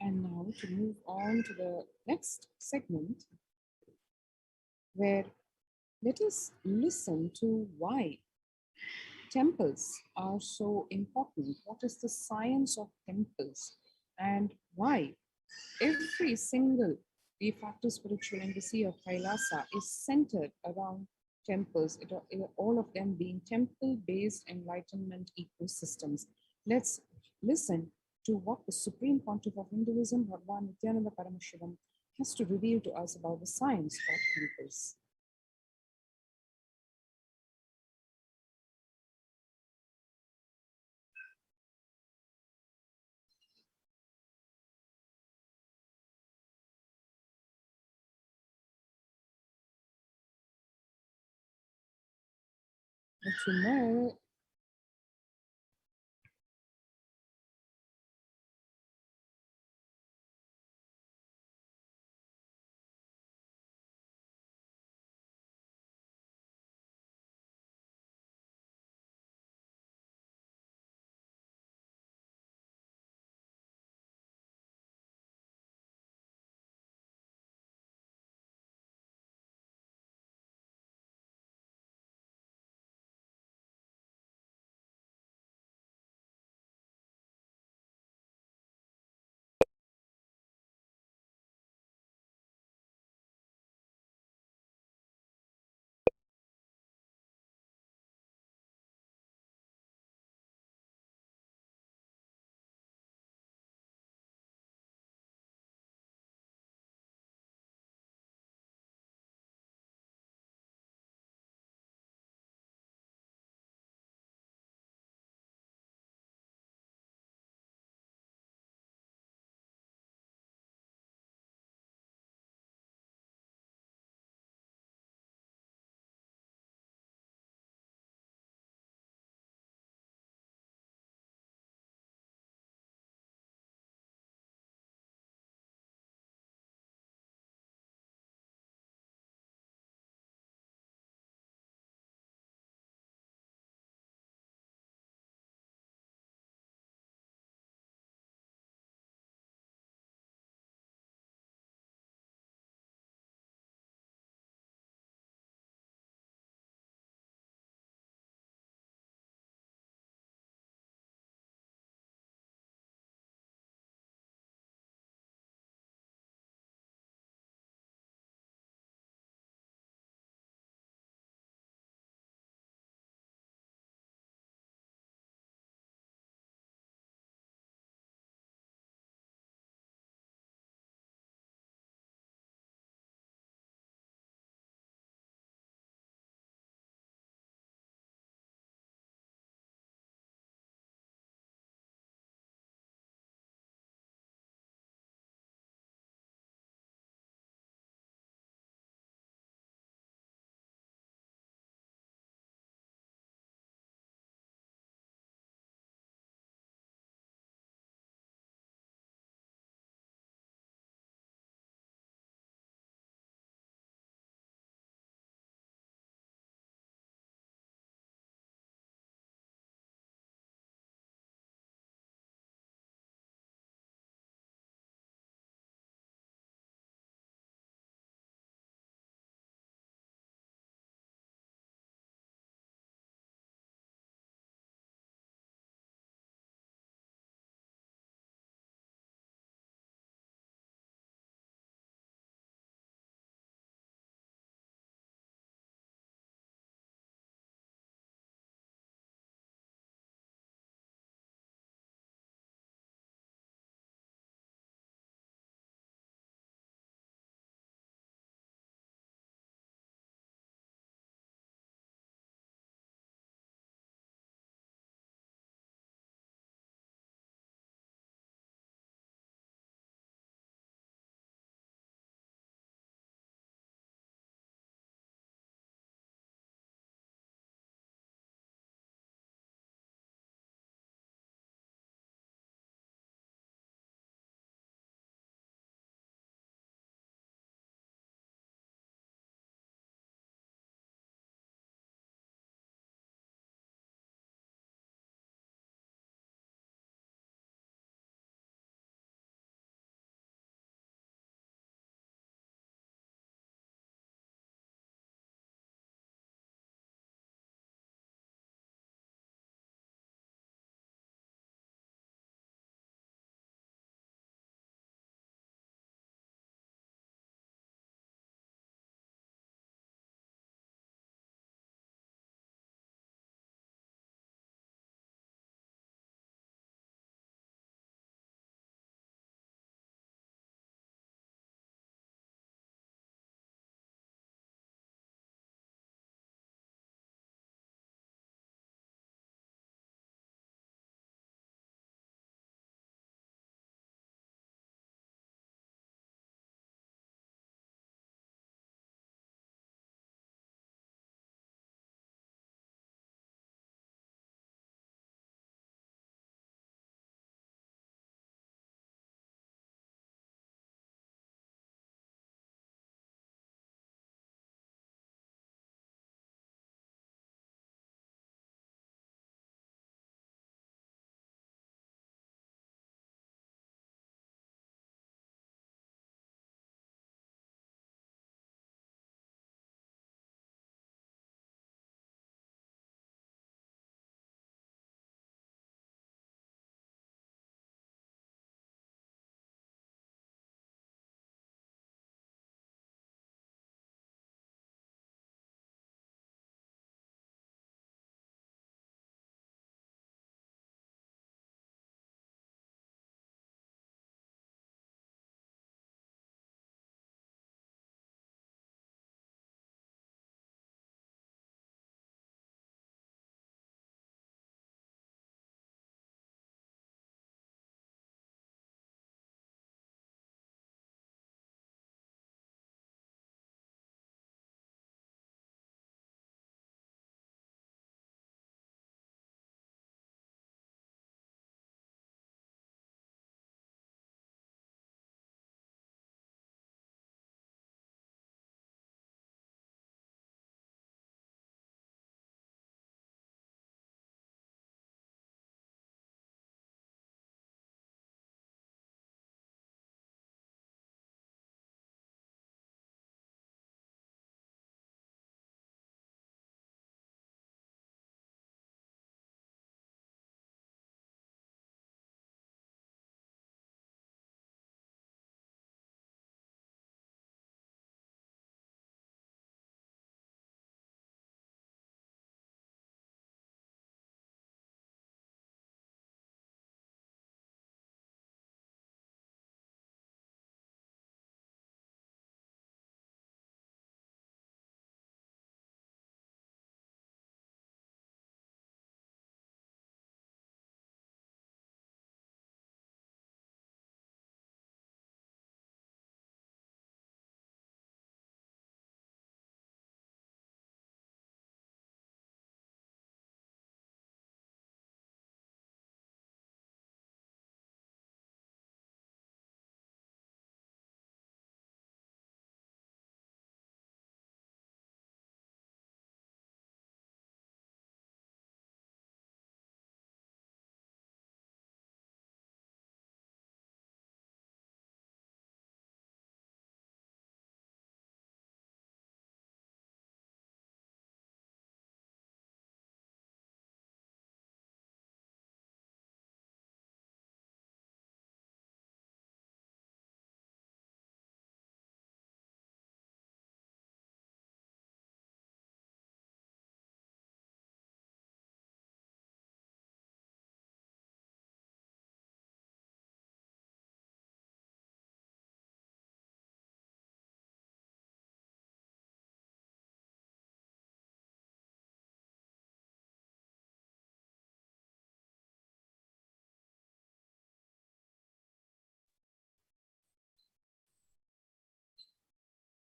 And now to move on to the next segment, where let us listen to why temples are so important. What is the science of temples and why every single de facto spiritual embassy of Kailasa is centered around temples, all of them being temple based enlightenment ecosystems. Let's listen to what the Supreme Pontiff of Hinduism, Bhagwan Nithyananda Paramashivam, has to reveal to us about the science of temples. But to know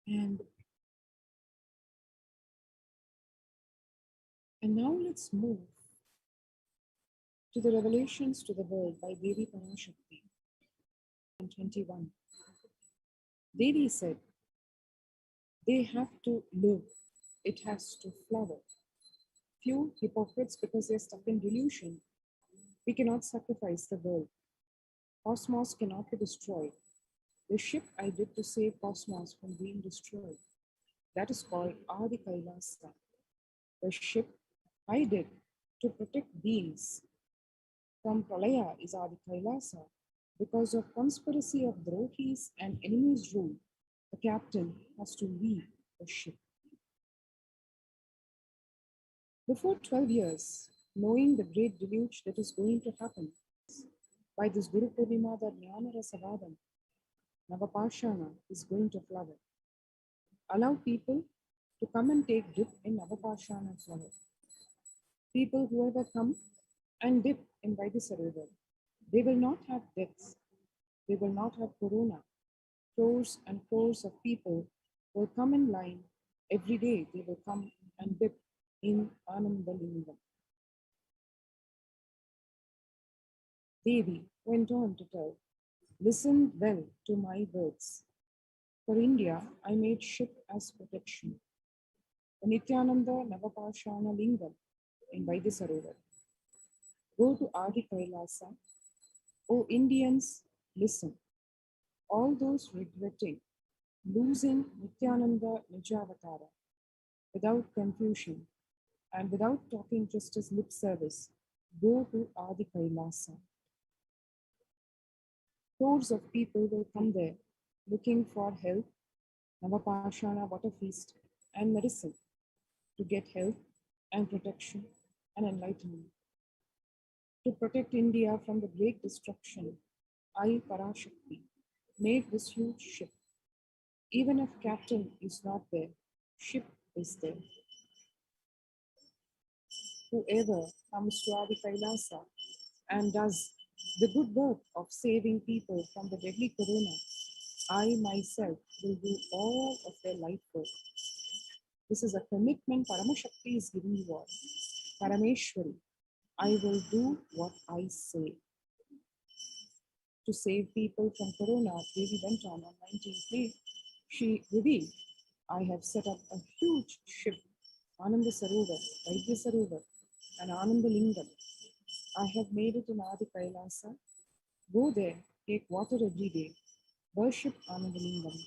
And now let's move to the revelations to the world by Devi Parashakti. 21. Devi said, they have to live, it has to flower. Few hypocrites, because they're stuck in delusion. We cannot sacrifice the world. Cosmos cannot be destroyed. The ship I did to save cosmos from being destroyed. That is called Adi Kailasa. The ship I did to protect beings from Pralaya is Adi Kailasa. Because of conspiracy of Drohis and enemies' rule, the captain has to leave the ship. Before 12 years, knowing the great deluge that is going to happen, by this Guru Purnima, the Jnana Rasavadam, Navapashana is going to flower. Allow people to come and take dip in Navapashana flower. People whoever come and dip in Vaidisa river, they will not have deaths. They will not have corona. Crores and crores of people will come in line. Every day they will come and dip in Anandalingam. Devi went on to tell, listen well to my words. For India, I made ship as protection. The Nithyananda Navapashana Lingam in Vaidisarovar. Go to Adi Kailasa. O Indians, listen. All those regretting losing Nithyananda Nijavatara without confusion and without talking just as lip service, go to Adi Kailasa. Crores of people will come there looking for help, Navapashana water feast, and medicine to get help and protection and enlightenment. To protect India from the great destruction, I, Parashakti, made this huge ship. Even if captain is not there, ship is there. Whoever comes to Adi Kailasa and does the good work of saving people from the deadly corona, I myself will do all of their life work. This is a commitment Paramasakti is giving you all. Parameshwari, I will do what I say. To save people from corona, Devi went on 19th May. She revealed, I have set up a huge ship, Ananda Sarovar, Vaidya Sarovar, and Ananda Lingam. I have made it in Adi Kailasa. Go there, take water every day, worship Ananda Lingam.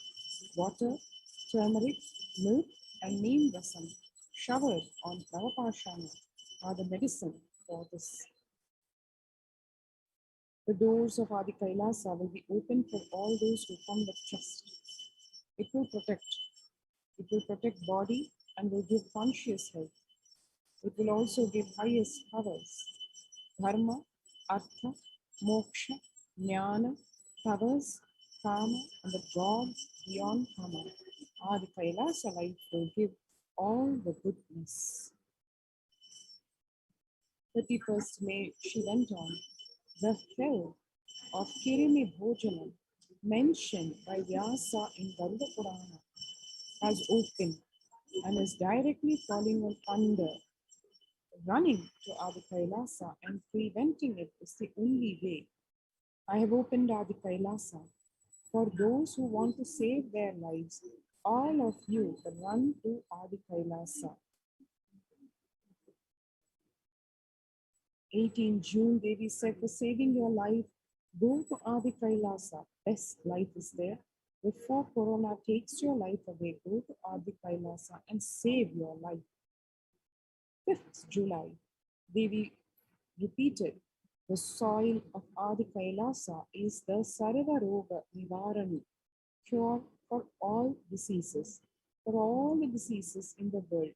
Water, turmeric, milk, and neem rasam showered on Navapashana are the medicine for this. The doors of Adi Kailasa will be open for all those who come with trust. It will protect. It will protect body and will give conscious health. It will also give highest powers. Dharma, Artha, Moksha, Jnana, powers, Kama, and the God beyond Kama. Adi Kailasa life will give all the goodness. 31st May, she went on. The hell of Kirimi Bhojanam, mentioned by Vyasa in Garuda Purana, has opened and is directly falling on thunder. Running to Adi Kailasa and preventing it is the only way. I have opened Adi Kailasa for those who want to save their lives. All of you can run to Adi Kailasa. 18 June, Devi said, for saving your life, go to Adi Kailasa. Best life is there. Before corona takes your life away, go to Adi Kailasa and save your life. 5th July, Devi repeated, the soil of Adi Kailasa is the Sarva Roga Nivarani, cure for all diseases, for all the diseases in the world.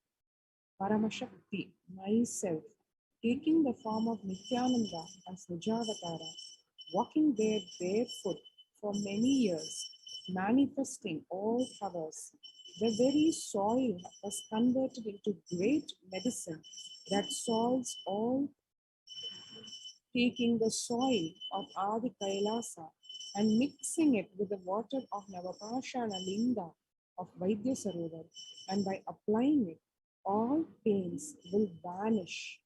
Paramashakti, myself, taking the form of Nithyananda as Nijavatara, walking there barefoot for many years, manifesting all powers. The very soil was converted into great medicine that solves all. Taking the soil of Adi Kailasa and mixing it with the water of Navapashana Linga of Vaidya Sarovar, and by applying it, all pains will vanish.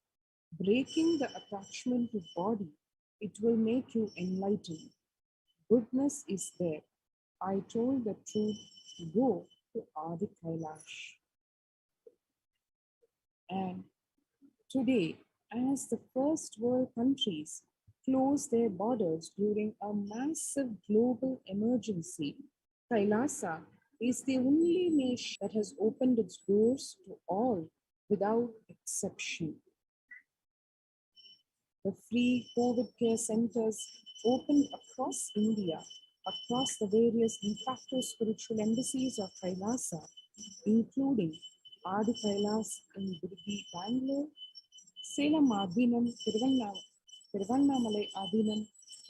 Breaking the attachment to body, it will make you enlightened. Goodness is there. I told the truth. Go to Adi Kailash. And today, as the first world countries close their borders during a massive global emergency, Kailasa is the only nation that has opened its doors to all without exception. The free COVID care centers opened across India, across the various de facto spiritual embassies of Kailasa, including Adi Kailas in Durbi, Bangalore, Salem Adinam, Tiruvannamalai Adinam,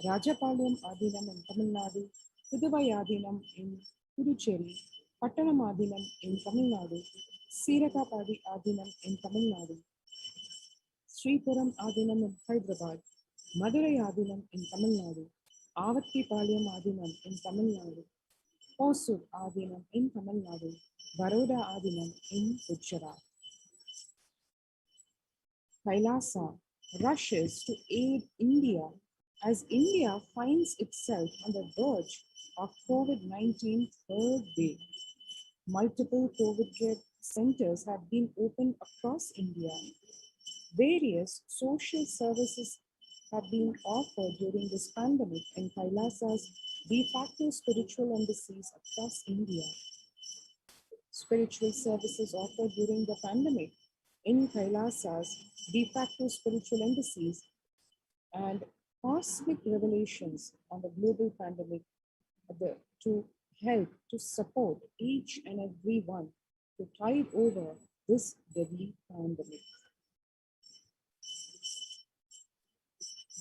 Rajapalayam Adinam in Tamil Nadu, Puduvai Adinam in Puducherry, Pattanam Adinam in Tamil Nadu, Sirakapadi Adinam in Tamil Nadu, Sripuram Adinam in Hyderabad, Madurai Adinam in Tamil Nadu, Avattipalayam Adinam in Tamil Nadu, Hosur Adinam in Tamil Nadu, Baroda Adinam in Gujarat. Kailasa rushes to aid India as India finds itself on the verge of COVID-19 third wave. Multiple COVID care centers have been opened across India. Various social services have been offered during this pandemic in Kailasa's de facto spiritual embassies across India. Spiritual services offered during the pandemic in Kailasa's de facto spiritual embassies and cosmic revelations on the global pandemic to help to support each and every one to tide over this deadly pandemic.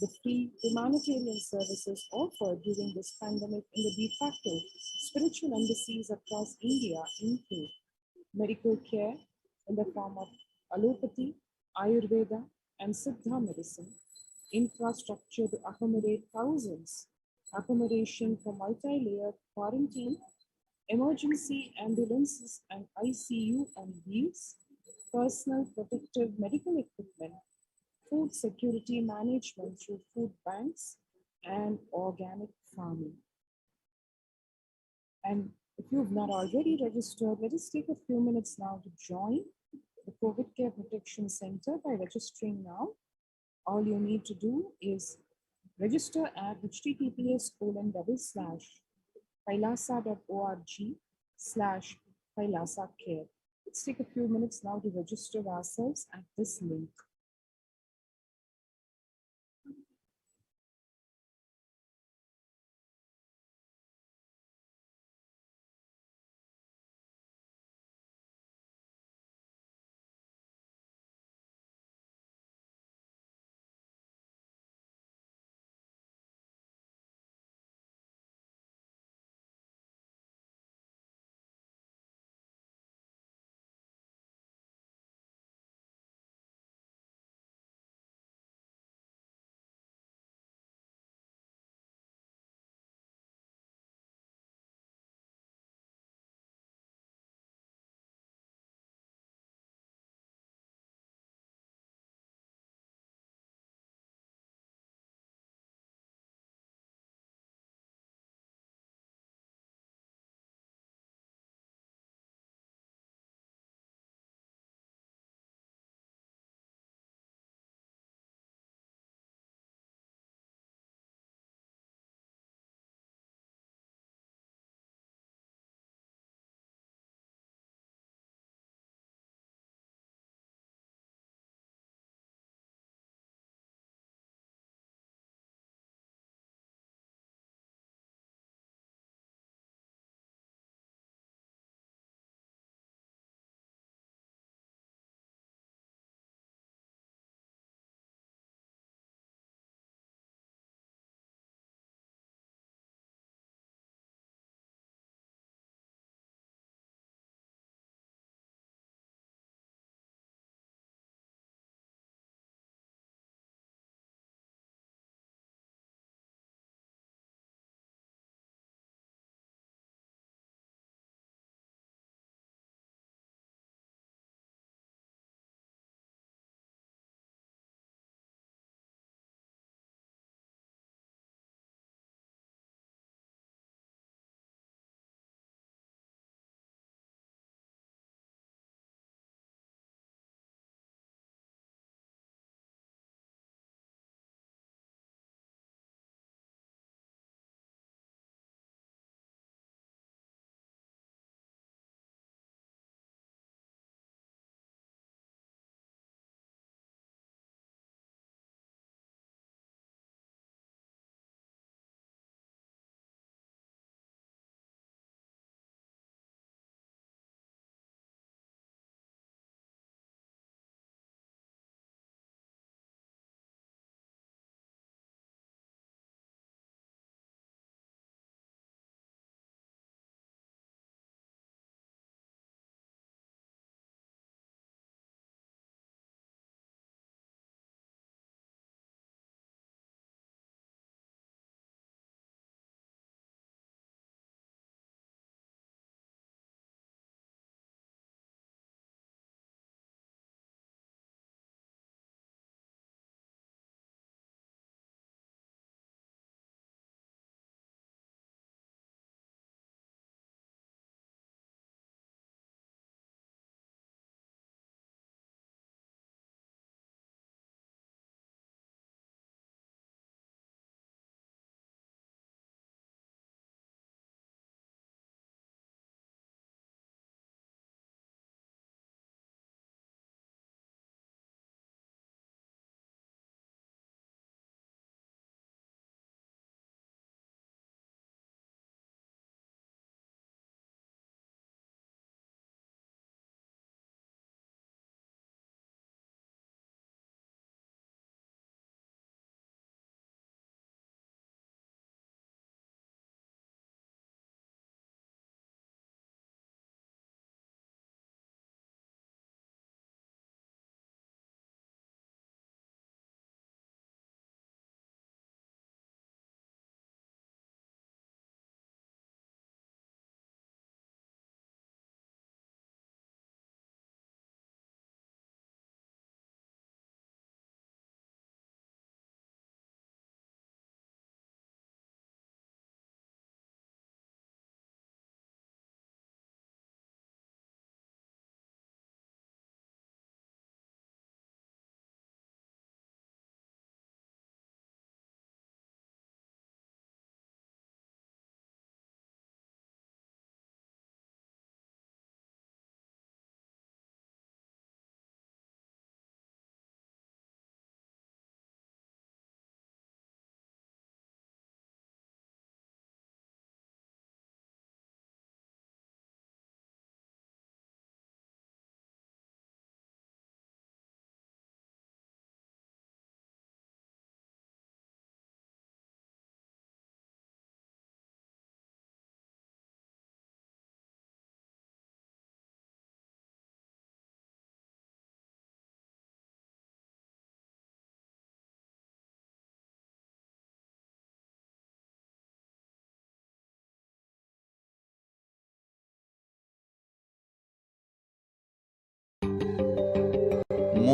The free humanitarian services offered during this pandemic in the de facto spiritual embassies across India include medical care in the form of allopathy, Ayurveda, and Siddha medicine, infrastructure to accommodate thousands, accommodation for multi-layered quarantine, emergency ambulances and ICU on wheels, personal protective medical equipment, food security management through food banks, and organic farming. And if you've not already registered, let us take a few minutes now to join the COVID Care Protection Center by registering now. All you need to do is register at https://kailasa.org/kailasacare. Let's take a few minutes now to register ourselves at this link.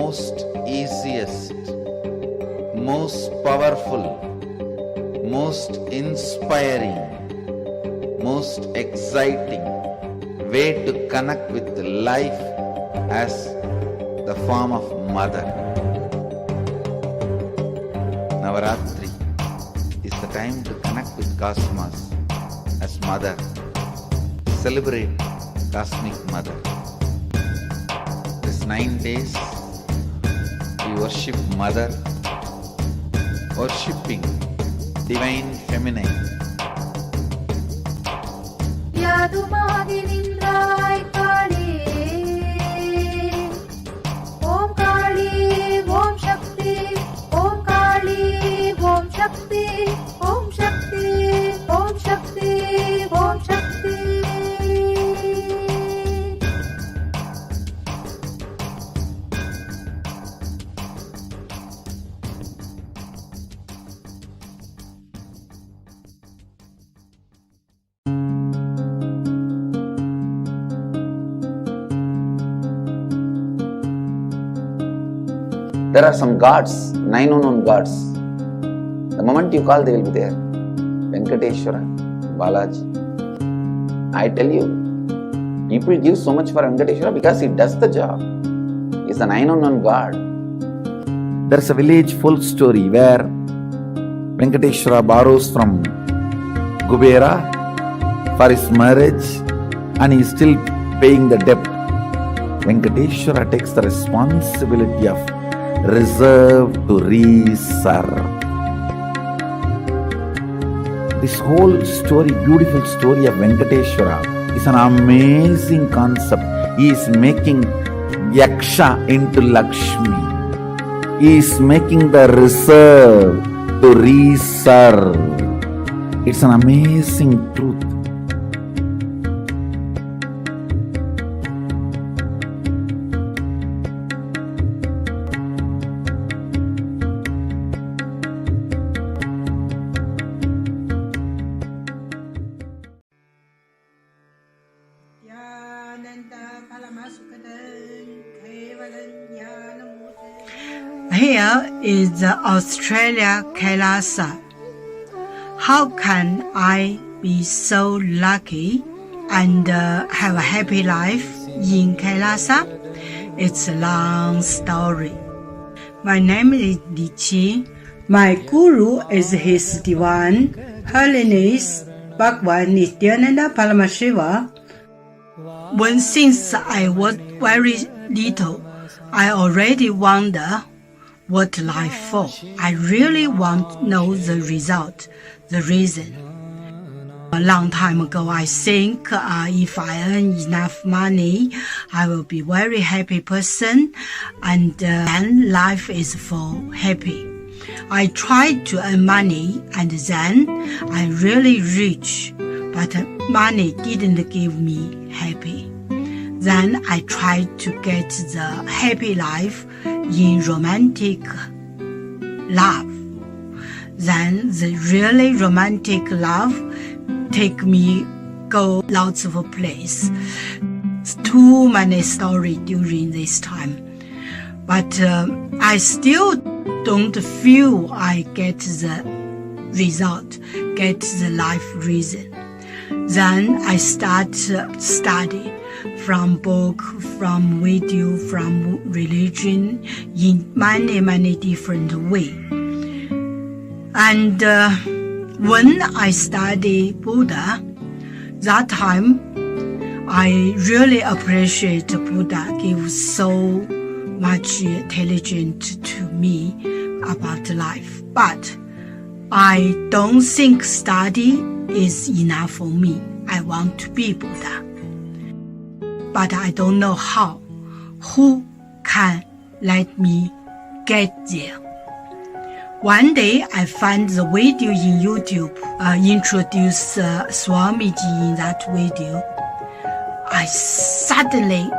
most easiest, most powerful, most inspiring, most exciting way to connect with life as the form of mother. Navaratri is the time to connect with Cosmos as mother. Celebrate Cosmic Mother. This 9 days we worship Mother, worshipping Divine Feminine. यादुमादि निन्द्राय Kali Om Kali Om Shakti Om Kali Om Shakti Om Shakti Om Shakti Om Shakti. There are some gods, 9 unknown gods. The moment you call, they will be there. Venkateshwara, Balaji. I tell you, people give so much for Venkateshwara because he does the job. He is the 9 unknown god. There is a village folk story where Venkateshwara borrows from Kubera for his marriage and he is still paying the debt. Venkateshwara takes the responsibility of reserve to reserve. This whole story, beautiful story of Venkateshwara is an amazing concept. He is making Yaksha into Lakshmi. He is making the reserve to reserve. It's an amazing truth. Here is the Australia Kailasa. How can I be so lucky and have a happy life in Kailasa? It's a long story. My name is Li Qi. My guru is His Divine Holiness Bhagwan Nithyananda Paramashivam. Since I was very little, I already wonder what life for. I really want to know the result, the reason. A long time ago, I think if I earn enough money, I will be very happy person, and then life is for happy. I tried to earn money, and then I'm really rich, but money didn't give me happy. Then I tried to get the happy life in romantic love. Then the really romantic love take me go lots of place. Too many stories during this time. But I still don't feel I get the result, get the life reason. Then I start study from book, from video, from religion in many different ways. And when I study Buddha, that time I really appreciate Buddha gives so much intelligence to me about life. But I don't think study is enough for me. I want to be Buddha. But I don't know how. Who can let me get there? One day I found the video in YouTube, introduce Swamiji in that video. I suddenly,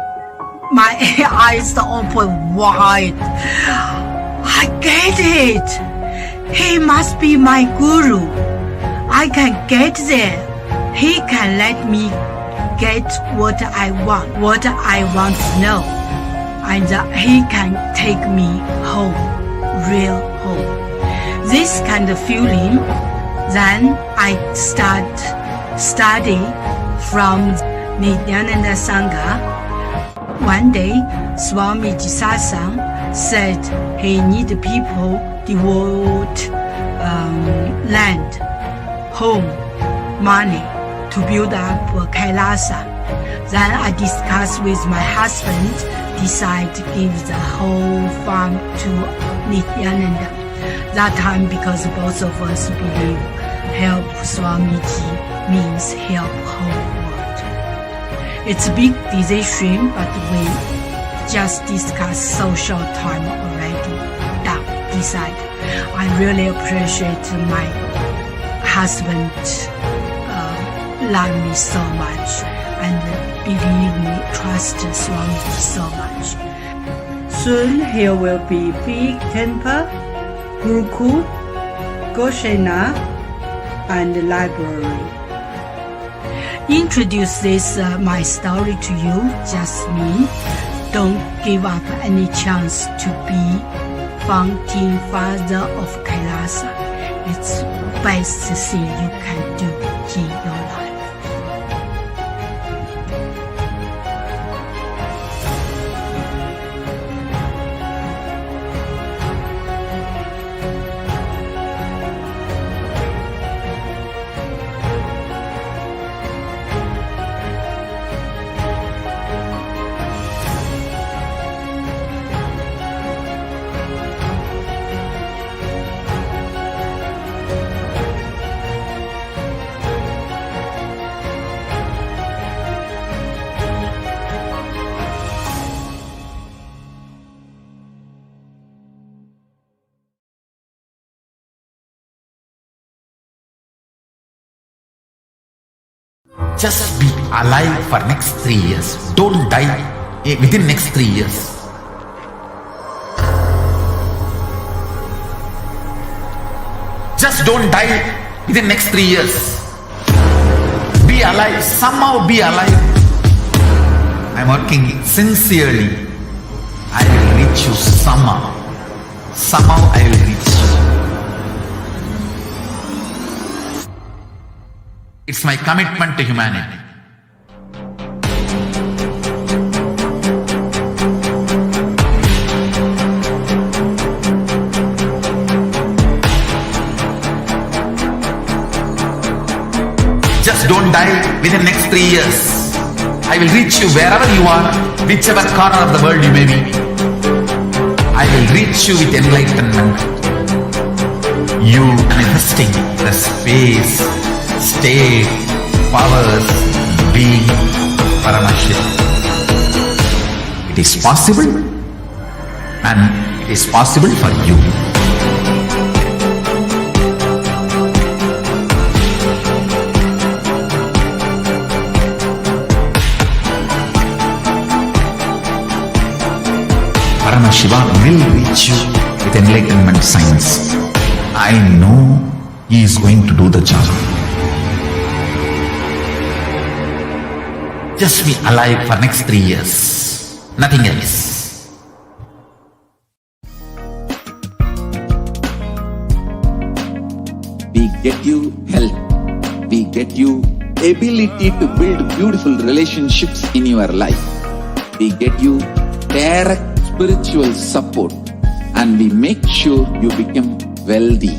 my eyes open wide. I get it. He must be my guru. I can get there. He can let me get what I want to know. and he can take me home, real home. This kind of feeling, then I start study from Nithyananda Sangha. One day, Swami Jisasang said he need people devote land, home, money to build up Kailasa. Then I discussed with my husband, decide to give the whole farm to Nithyananda. That time, because both of us believe help Swamiji means help whole world. It's a big decision, but we just discussed so short time already. Done, decide. I really appreciate my husband love me so much and believe me, trust Swamiji so much. Soon here will be big temple, Gurukul, Goshena, and library. Introduce this my story to you, just me. Don't give up any chance to be founding father of Kailasa. It's best thing you can do in your life. Just be alive for next 3 years. Don't die within next 3 years. Just don't die within next 3 years. Be alive. Somehow be alive. I'm working sincerely. I will reach you somehow. Somehow I will reach you. It's my commitment to humanity. Just don't die within next 3 years. I will reach you wherever you are, whichever corner of the world you may be. I will reach you with enlightenment. You manifesting the space, state, powers, being, Paramashivoham. It is possible, and it is possible for you. Paramashivoham will reach you with enlightenment science. I know he is going to do the job. Just be alive for next 3 years. Nothing else. We get you health. We get you ability to build beautiful relationships in your life. We get you direct spiritual support, and we make sure you become wealthy.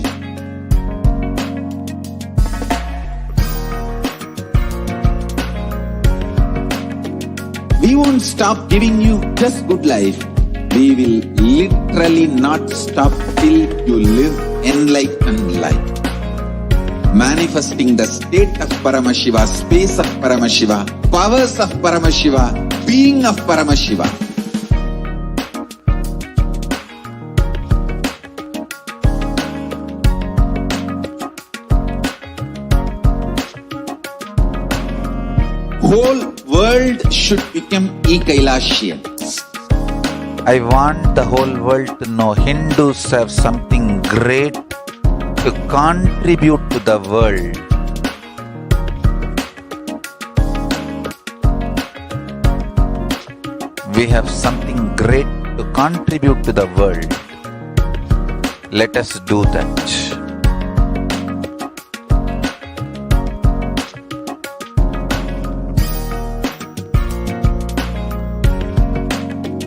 We won't stop giving you just good life. We will literally not stop till you live enlightened life. Manifesting the state of Paramashiva, space of Paramashiva, powers of Paramashiva, being of Paramashiva. Whole world should become e-Kailashians. I want the whole world to know Hindus have something great to contribute to the world. We have something great to contribute to the world. Let us do that.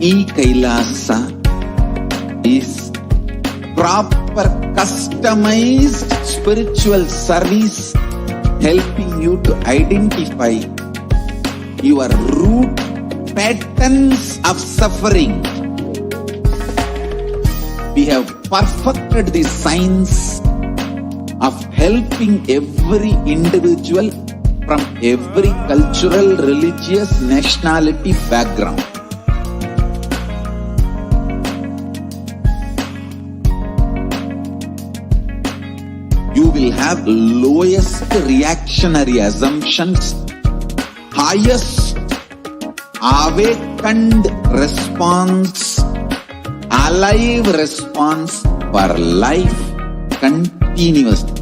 E-Kailasa is proper customized spiritual service helping you to identify your root patterns of suffering. We have perfected the science of helping every individual from every cultural, religious, nationality background. You will have lowest reactionary assumptions, highest awakened response, alive response for life continuously.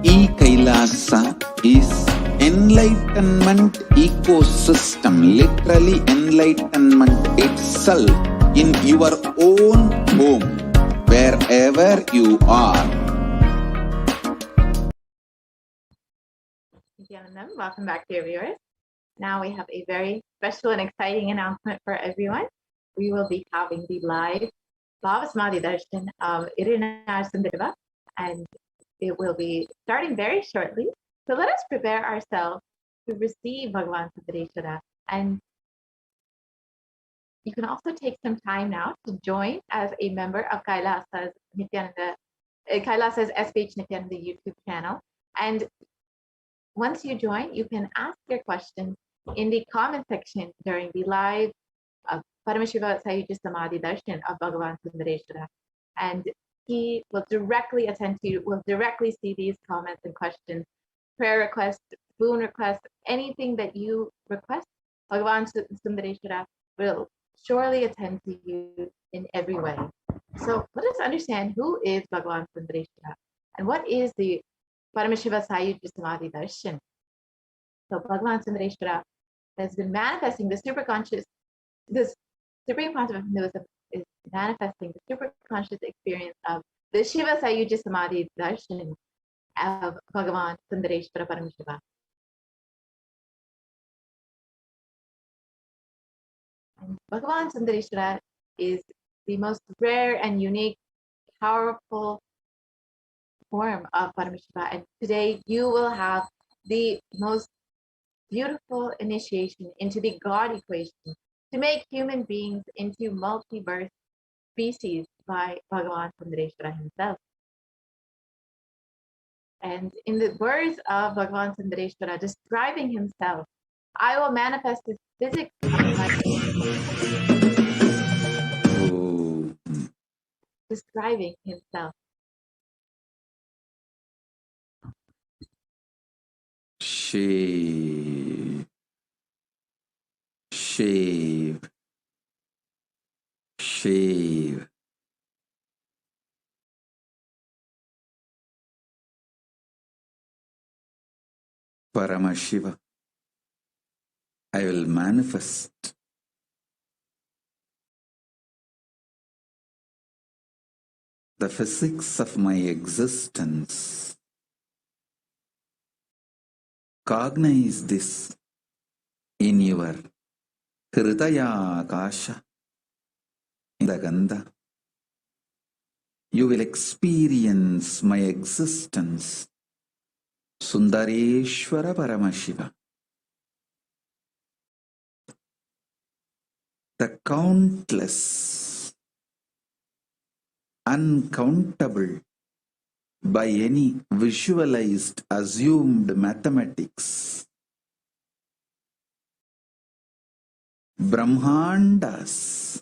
E-Kailasa is enlightenment ecosystem, literally enlightenment itself in your own home, wherever you are. Nithyanandam, welcome back, dear viewers. Now we have a very special and exciting announcement for everyone. We will be having the live Bhava Samadhi Darshan of Irinar Sundariva, and it will be starting very shortly. So let us prepare ourselves to receive Bhagavan Sundareshwara. And you can also take some time now to join as a member of Kailasa's HDH Nithyananda YouTube channel. And once you join, you can ask your questions in the comment section during the live Paramashiva Sayuja Samadhi Darshan of Bhagavan Sundareshwara. And he will directly attend to you, will directly see these comments and questions, prayer requests, boon requests, anything that you request, Bhagavan Sundareshwara will surely attend to you in every way. So let us understand who is Bhagavan Sundareshwara and what is the Paramashiva Sayuja Samadhi Darshan. So Bhagavan Sundareshwara has been manifesting the superconscious, this Supreme Concept of Hinduism is manifesting the superconscious experience of the Shiva Sayuja Samadhi Darshan of Bhagavan Sundareshwara Paramashiva. And Bhagavan Sundareshwara is the most rare and unique, powerful form of Paramashiva. And today you will have the most beautiful initiation into the God equation to make human beings into multiverse species by Bhagavan Sundareshwara himself. And in the words of Bhagavan Sundareshwara describing himself, I will manifest this physics describing himself. Shave, shave, shave. Paramashiva, I will manifest the physics of my existence. Cognize this in your Hridaya Akasha, in the Gandha. You will experience my existence. Sundareshwara Paramashiva. The countless, uncountable by any visualized, assumed mathematics, Brahmandas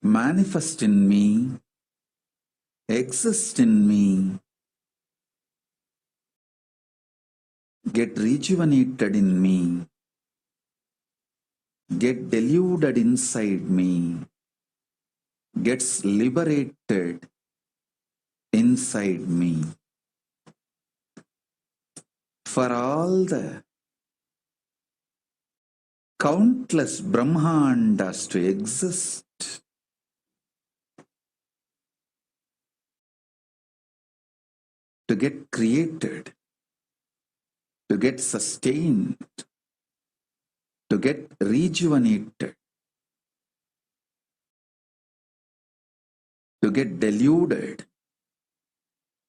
manifest in me, exist in me, get rejuvenated in me, get deluded inside me, gets liberated inside me. for all the countless Brahmandas to exist, to get created, to get sustained, to get rejuvenated, to get deluded,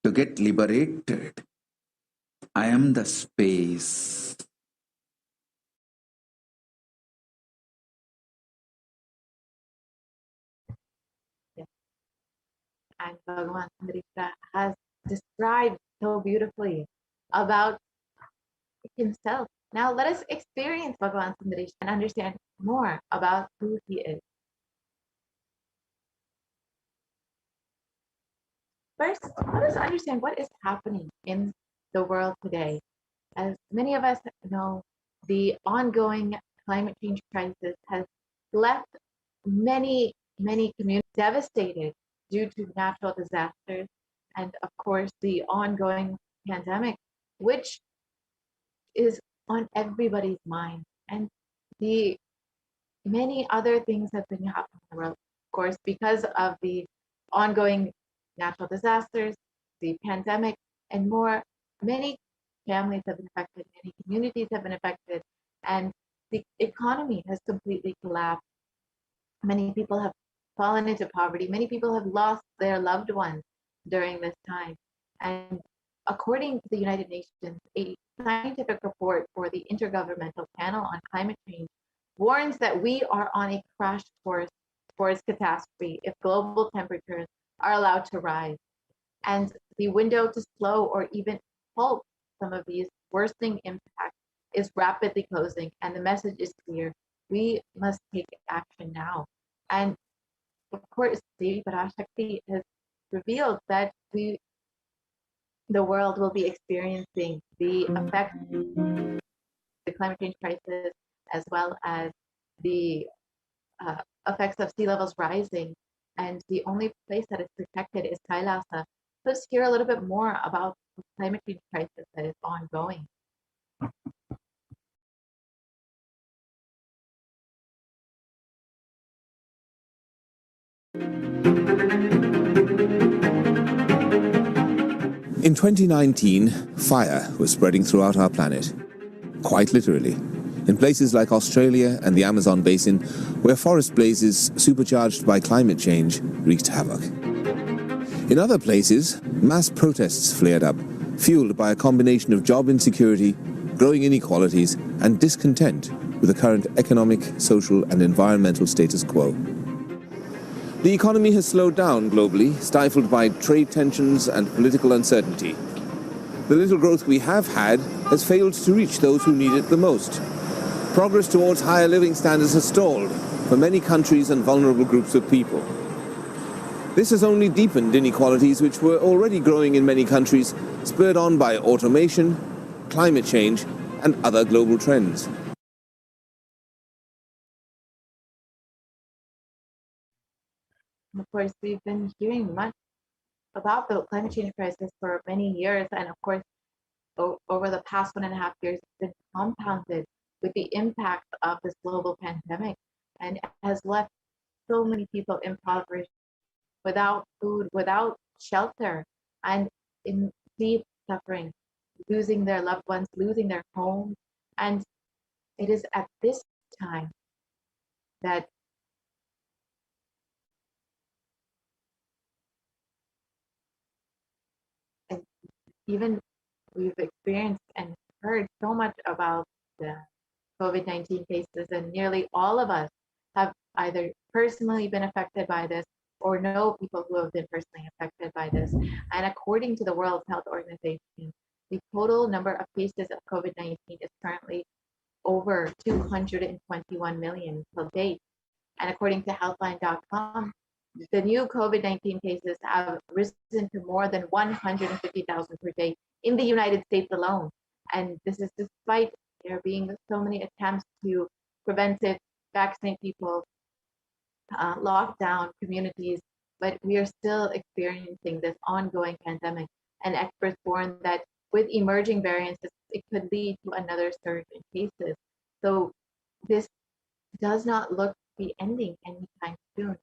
to get liberated. I am the space. And Bhagavan Samrita has described so beautifully about himself. Now let us experience Bhagavan Samrita and understand more about who he is. First, let us understand what is happening in the world today. As many of us know, the ongoing climate change crisis has left many communities devastated due to natural disasters and, of course, the ongoing pandemic, which is on everybody's mind. And the many other things have been happening in the world, of course, because of the ongoing natural disasters, the pandemic, and more. Many families have been affected, many communities have been affected, and the economy has completely collapsed. Many people have fallen into poverty. Many people have lost their loved ones during this time. And according to the United Nations, a scientific report for the Intergovernmental Panel on Climate Change warns that we are on a crash course towards catastrophe if global temperatures are allowed to rise. And the window to slow or even halt some of these worsening impacts is rapidly closing, and the message is clear. We must take action now. And of course, Devi Parashakti has revealed that the world will be experiencing the effects of the climate change crisis, as well as the effects of sea levels rising. And the only place that is protected is Kailasa. Let's hear a little bit more about the climate change crisis that is ongoing. In 2019, fire was spreading throughout our planet, quite literally, in places like Australia and the Amazon basin, where forest blazes supercharged by climate change wreaked havoc. In other places, mass protests flared up, fueled by a combination of job insecurity, growing inequalities, and discontent with the current economic, social, and environmental status quo. The economy has slowed down globally, stifled by trade tensions and political uncertainty. The little growth we have had has failed to reach those who need it the most. Progress towards higher living standards has stalled for many countries and vulnerable groups of people. This has only deepened inequalities which were already growing in many countries, spurred on by automation, climate change, and other global trends. Of course, we've been hearing much about the climate change crisis for many years, and of course, over the past 1.5 years, it's been compounded with the impact of this global pandemic, and has left so many people impoverished, without food, without shelter, and in deep suffering, losing their loved ones, losing their homes. And it is at this time that even we've experienced and heard so much about the COVID-19 cases, and nearly all of us have either personally been affected by this or know people who have been personally affected by this. And according to the World Health Organization, the total number of cases of COVID-19 is currently over 221 million to date. And according to Healthline.com, the new COVID-19 cases have risen to more than 150,000 per day in the United States alone. And this is despite there being so many attempts to prevent it, vaccinate people, lock down communities, but we are still experiencing this ongoing pandemic. And experts warn that with emerging variants, it could lead to another surge in cases. So this does not look to be ending anytime soon.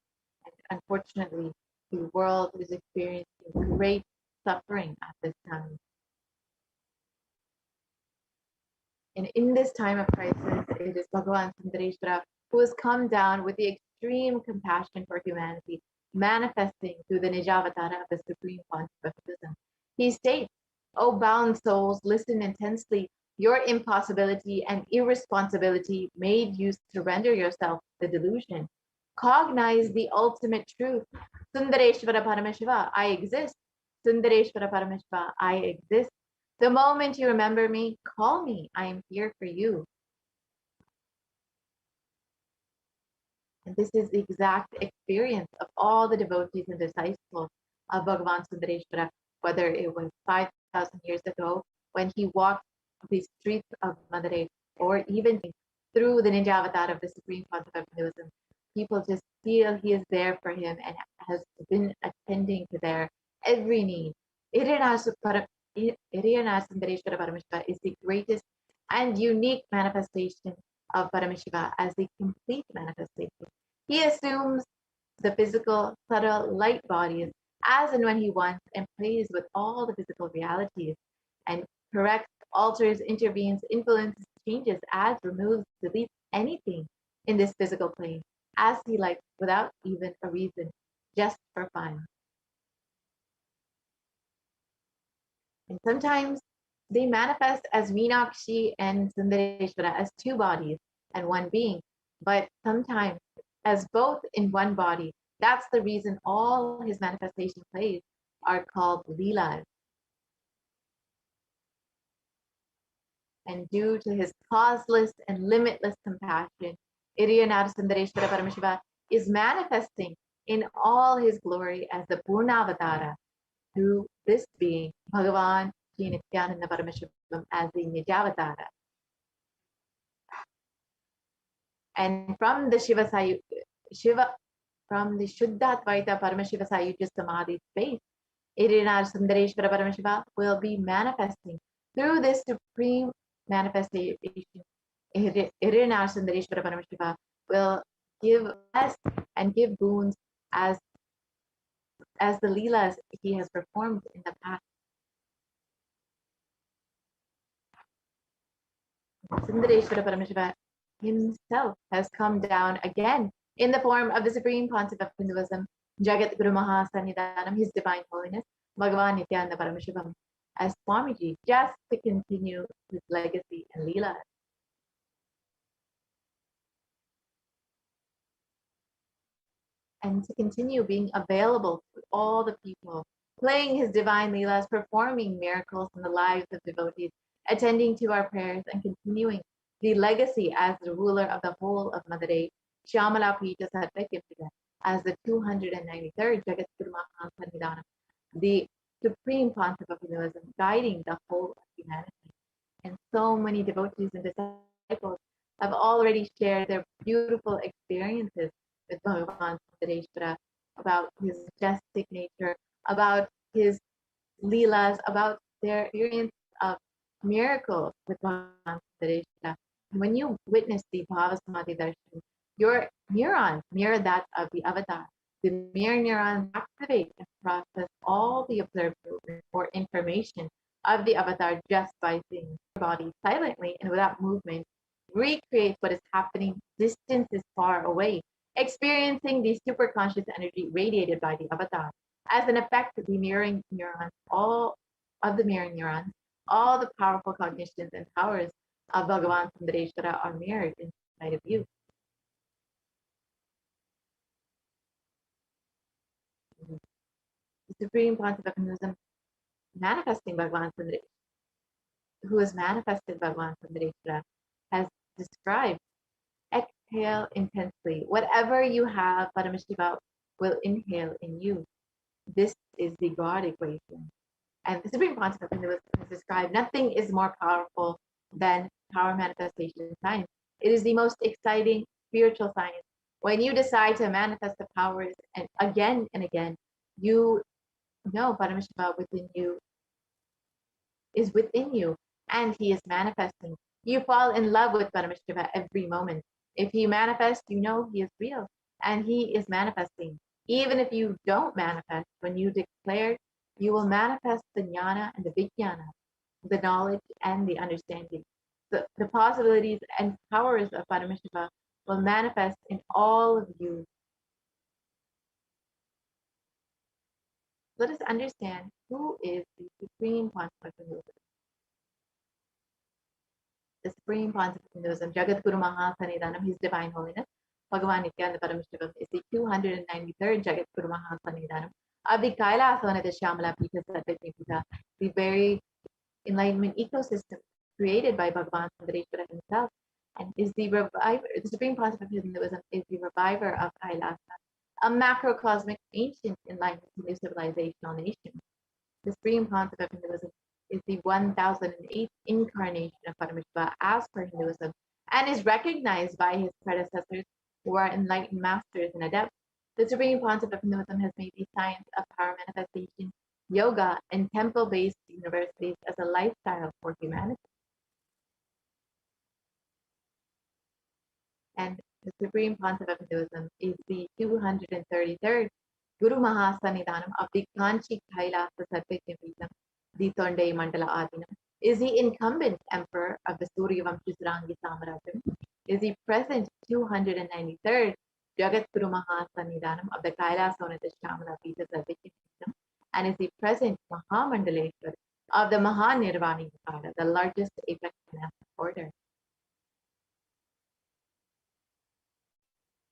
And unfortunately, the world is experiencing great suffering at this time. And in this time of crisis, it is Bhagavan Sundareshwara who has come down with the extreme compassion for humanity, manifesting through the Nijavatara of the Supreme Concept of Buddhism. He states, "O bound souls, listen intensely. Your impossibility and irresponsibility made you surrender yourself to the delusion. Cognize the ultimate truth. Sundareshwara Paramashiva, I exist. Sundareshwara Paramashiva, I exist. The moment you remember me, call me. I am here for you." And this is the exact experience of all the devotees and disciples of Bhagavan Sundareshwara, whether it was 5,000 years ago when he walked the streets of Madurai, or even through the Ninja Avatar of the Supreme Concept of Hinduism. People just feel he is there for him and has been attending to their every need. Iriyana Sundareshwara Paramashiva is the greatest and unique manifestation of Paramashiva as the complete manifestation. He assumes the physical, subtle, light bodies as and when he wants and plays with all the physical realities and corrects, alters, intervenes, influences, changes, adds, removes, deletes anything in this physical plane as he likes without even a reason, just for fun. And sometimes they manifest as Meenakshi and Sundareshwara as two bodies and one being, but sometimes as both in one body. That's the reason all his manifestation plays are called Leelas. And due to his causeless and limitless compassion, Iriyanara Sundareshwara Paramashiva is manifesting in all his glory as the Purnavatara through this being, Bhagavan Nithyananda Paramashivam, as the Nijavatara. And from the from the Shuddhatvaita Paramashiva Sayuja Samadhi space, Iriyanara Sundareshwara Paramashiva will be manifesting through this supreme manifestation. Iriyanara Sundareshwara Paramashiva will give us and give boons as the Leelas he has performed in the past. Sundareshwara Paramashiva himself has come down again in the form of the supreme concept of Hinduism, Jagat Guru Mahasannidhanam, His Divine Holiness, Bhagavan Nithyananda Paramashivam, as Swamiji, just to continue his legacy and Leela. And to continue being available to all the people, playing his divine Leelas, performing miracles in the lives of devotees, attending to our prayers, and continuing the legacy as the ruler of the whole of Madurai, Shyamala Pita Sarvakipita, as the 293rd Jagat Guru Mahasannidhanam, the supreme concept of Hinduism, guiding the whole of humanity. And so many devotees and disciples have already shared their beautiful experiences with Bhagavan Sundareshwara, about his majestic nature, about his Leelas, about their experience of miracles with Bhagavan Sundareshwara. When you witness the Bhava Samadhi Darshan, your neurons mirror that of the avatar. The mirror neurons activate and process all the observed movement or information of the avatar just by seeing the body silently and without movement, recreates what is happening distances far away, experiencing the superconscious energy radiated by the avatar. As an effect, the mirroring neurons, all of the mirroring neurons, all the powerful cognitions and powers of Bhagavan Sundareshwara are mirrored inside of you. The supreme concept of Hinduism manifesting Bhagavan Sundareshwara, who has manifested Bhagavan Sundareshwara, has described, exhale intensely. Whatever you have, Paramashiva will inhale in you. This is the God equation. And the supreme concept of Hinduism has described, nothing is more powerful than power manifestation science. It is the most exciting spiritual science. When you decide to manifest the powers and again, you know Paramashiva within you is within you and he is manifesting. You fall in love with Paramashiva every moment. If he manifests, you know he is real and he is manifesting. Even if you don't manifest, when you declare, you will manifest the jnana and the vijnana, the knowledge and the understanding. The possibilities and powers of Paramashiva will manifest in all of you. Let us understand who is the Supreme Pontiff of Hinduism. The Supreme Pontiff of Hinduism, Jagat Guru Mahasanidanam, His Divine Holiness, Bhagavan Nithyananda Paramashivam, is the 293rd Jagat Guru Mahasanidanam of the Kailasavana Shyamala Pita Satyajnipita, the very enlightenment ecosystem created by Bhagavan Sundareshwara himself, and is the reviver. The Supreme Pontiff of Hinduism is the reviver of Kailasa, a macrocosmic ancient enlightenment Hindu civilizational nation. The Supreme Pontiff of Hinduism is the 1008th incarnation of Paramashiva as per Hinduism, and is recognized by his predecessors who are enlightened masters and adepts. The Supreme Pontiff of Hinduism has made the science of power manifestation, yoga, and temple-based universities as a lifestyle for humanity. And the Supreme Pontiff of Hinduism is the 233rd Guru Mahasanidanam of the Kanchi Kailasa Satyajnipita, the Tondei Mandala Adinam, is the incumbent emperor of the Suryavamshi Sarangi Samarajam, is the present 293rd Jagat Guru Mahasanidanam of the Kailasavana Shyamala Pita Satyajnipita, and is the present Mahamandaleshwar of the Mahanirvani Pada, the largest apex monastic order.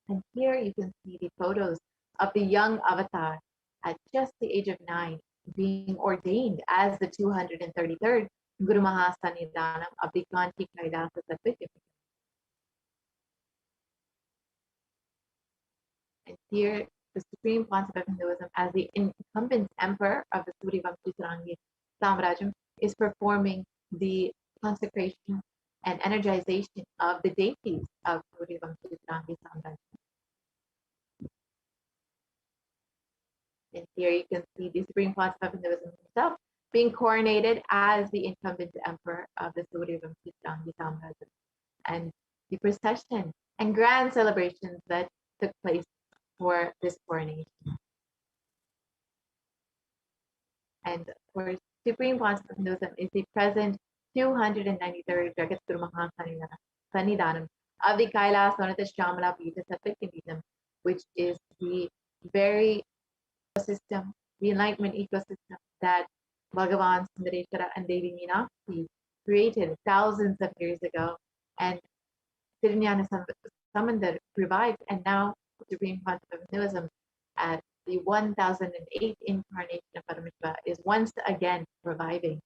And here you can see the photos of the young avatar at just the age of 9 being ordained as the 233rd Guru Mahasanidanam of the Kanchi Kailasa Satyajnipita. And here the Supreme Pontiff of Hinduism as the incumbent emperor of the Suryavamshi Sarangi Samarajam is performing the consecration and energization of the deities of Suryavamshi Sarangi Samarajam. And here you can see the Supreme Pontiff of Hinduism himself being coronated as the incumbent emperor of the Suryavamshi Sarangi Samarajam, and the procession and grand celebrations that took place for this coronation. And of course, Supreme Pontiff of Hinduism is the present 293rd Jagat Guru Mahasanidanam of the Kailasavana Shyamala Pita Satyajnipita, which is the very ecosystem, the enlightenment ecosystem that Bhagavan Sundareshwara and Devi Meenakshi created thousands of years ago, and Tirunjana Samandar revived, and now the Supreme Pontiff of Hinduism at the 1008th incarnation of Paramashiva is once again reviving.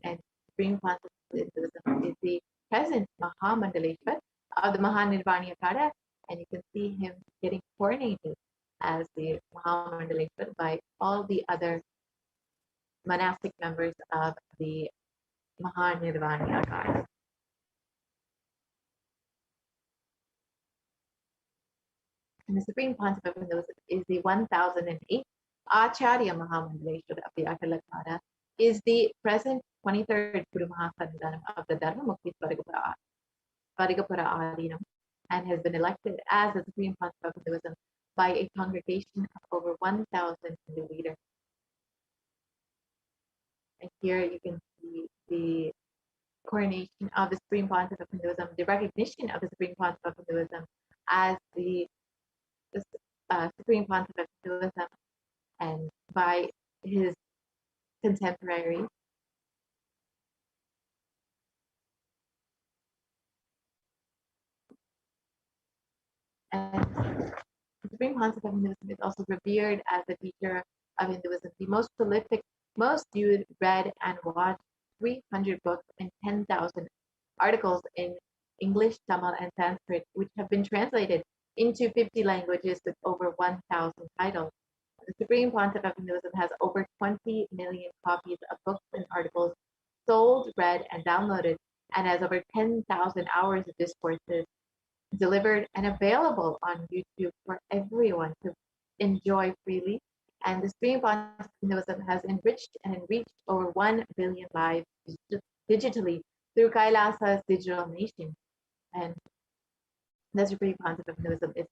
And Supreme Pontiff of Hinduism is the present Mahamandaleshwar of the Mahanirvani Akara, and you can see him getting coronated as the Mahamandaleshwar by all the other monastic members of the Mahanirvani Akara. And the Supreme Pontiff of Hinduism is the 1008th Acharya Mahamandaleshwar of the Akalakara, is the present 23rd Guru Mahasanidanam of the Dharma Mukti Svarigapura Adinam, and has been elected as the Supreme Pontiff of Hinduism by a congregation of over 1,000 Hindu leaders. And here you can see the coronation of the Supreme Pontiff of Hinduism, the recognition of the Supreme Pontiff of Hinduism as the Supreme Pontiff of Hinduism, and by his contemporaries. And the Supreme Pontiff of Hinduism is also revered as a teacher of Hinduism, the most prolific, most viewed, read, and watched 300 books and 10,000 articles in English, Tamil, and Sanskrit, which have been translated into 50 languages with over 1,000 titles. The Supreme Pontiff of Hinduism has over 20 million copies of books and articles sold, read, and downloaded, and has over 10,000 hours of discourses delivered and available on YouTube for everyone to enjoy freely And the Supreme Pontiff of Hinduism has enriched and enriched over 1 billion lives digitally through Kailasa's digital nation. And the Supreme Pontiff of Hinduism is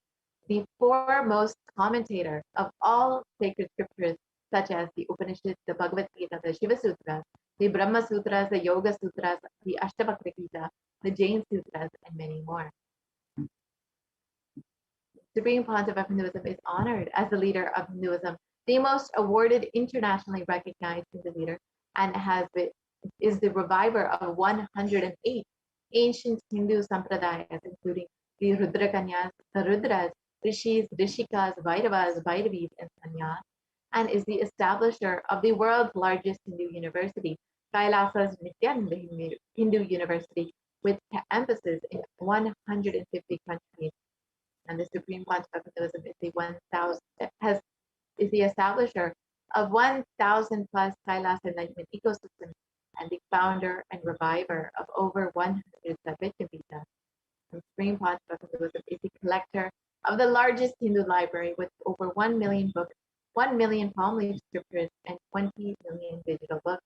the foremost commentator of all sacred scriptures, such as the Upanishads, the Bhagavad Gita, the Shiva Sutras, the Brahma Sutras, the Yoga Sutras, the Ashtavakra Gita, the Jain Sutras, and many more. Supreme Pontiff of Hinduism is honored as the leader of Hinduism, the most awarded, internationally recognized Hindu leader, and is the reviver of 108 ancient Hindu sampradayas, including the Rudrakanyas, the Rudras, Rishis, Rishikas, Bhairavas, Bhairavis, and Sanyas, and is the establisher of the world's largest Hindu university, Kailasa's Nithyananda Hindu University, with emphasis in 150 countries. And the Supreme Pontiff of Hinduism is the establisher of 1,000 plus Kailasa enlightenment ecosystems and the founder and reviver of over 100 Satvika. The Supreme Pontiff of Hinduism is the collector of the largest Hindu library with over 1 million books, 1 million palm leaf scriptures, and 20 million digital books.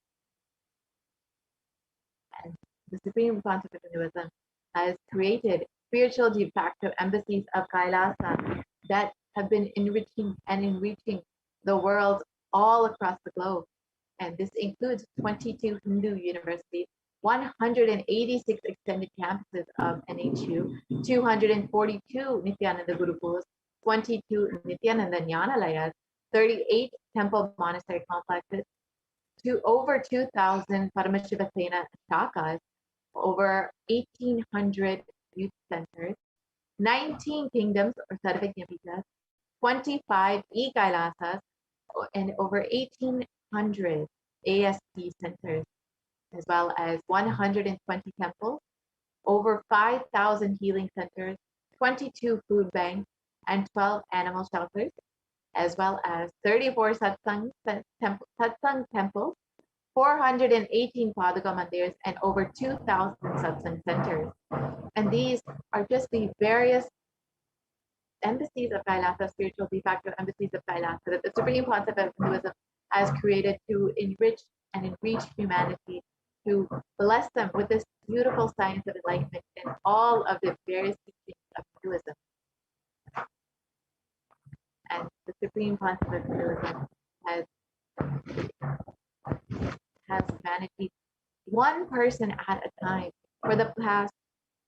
And the Supreme Pontiff of Hinduism has created spiritual de facto embassies of Kailasa that have been enriching the world all across the globe. And this includes 22 Hindu universities, 186 extended campuses of NHU, 242 Nithyananda Gurukulas, 22 Nithyananda Jnanalayas, 38 temple monastery complexes, over 2,000 Paramashivoham shakas, over 1,800 youth centers, 19 kingdoms or Sarvajnapitas, 25 e-Kailasas, and over 1,800 ASP centers, as well as 120 temples, over 5,000 healing centers, 22 food banks, and 12 animal shelters, as well as 34 satsang temples, 418 Paduka mandirs, and over 2,000 satsang centers. And these are just the various embassies of Kailasa, spiritual de facto embassies of Kailasa, that the Supreme Pontiff of Hinduism has created to enrich humanity, to bless them with this beautiful science of enlightenment in all of the various teachings of Hinduism. And the Supreme Pontiff of Hinduism has humanity one person at a time for the past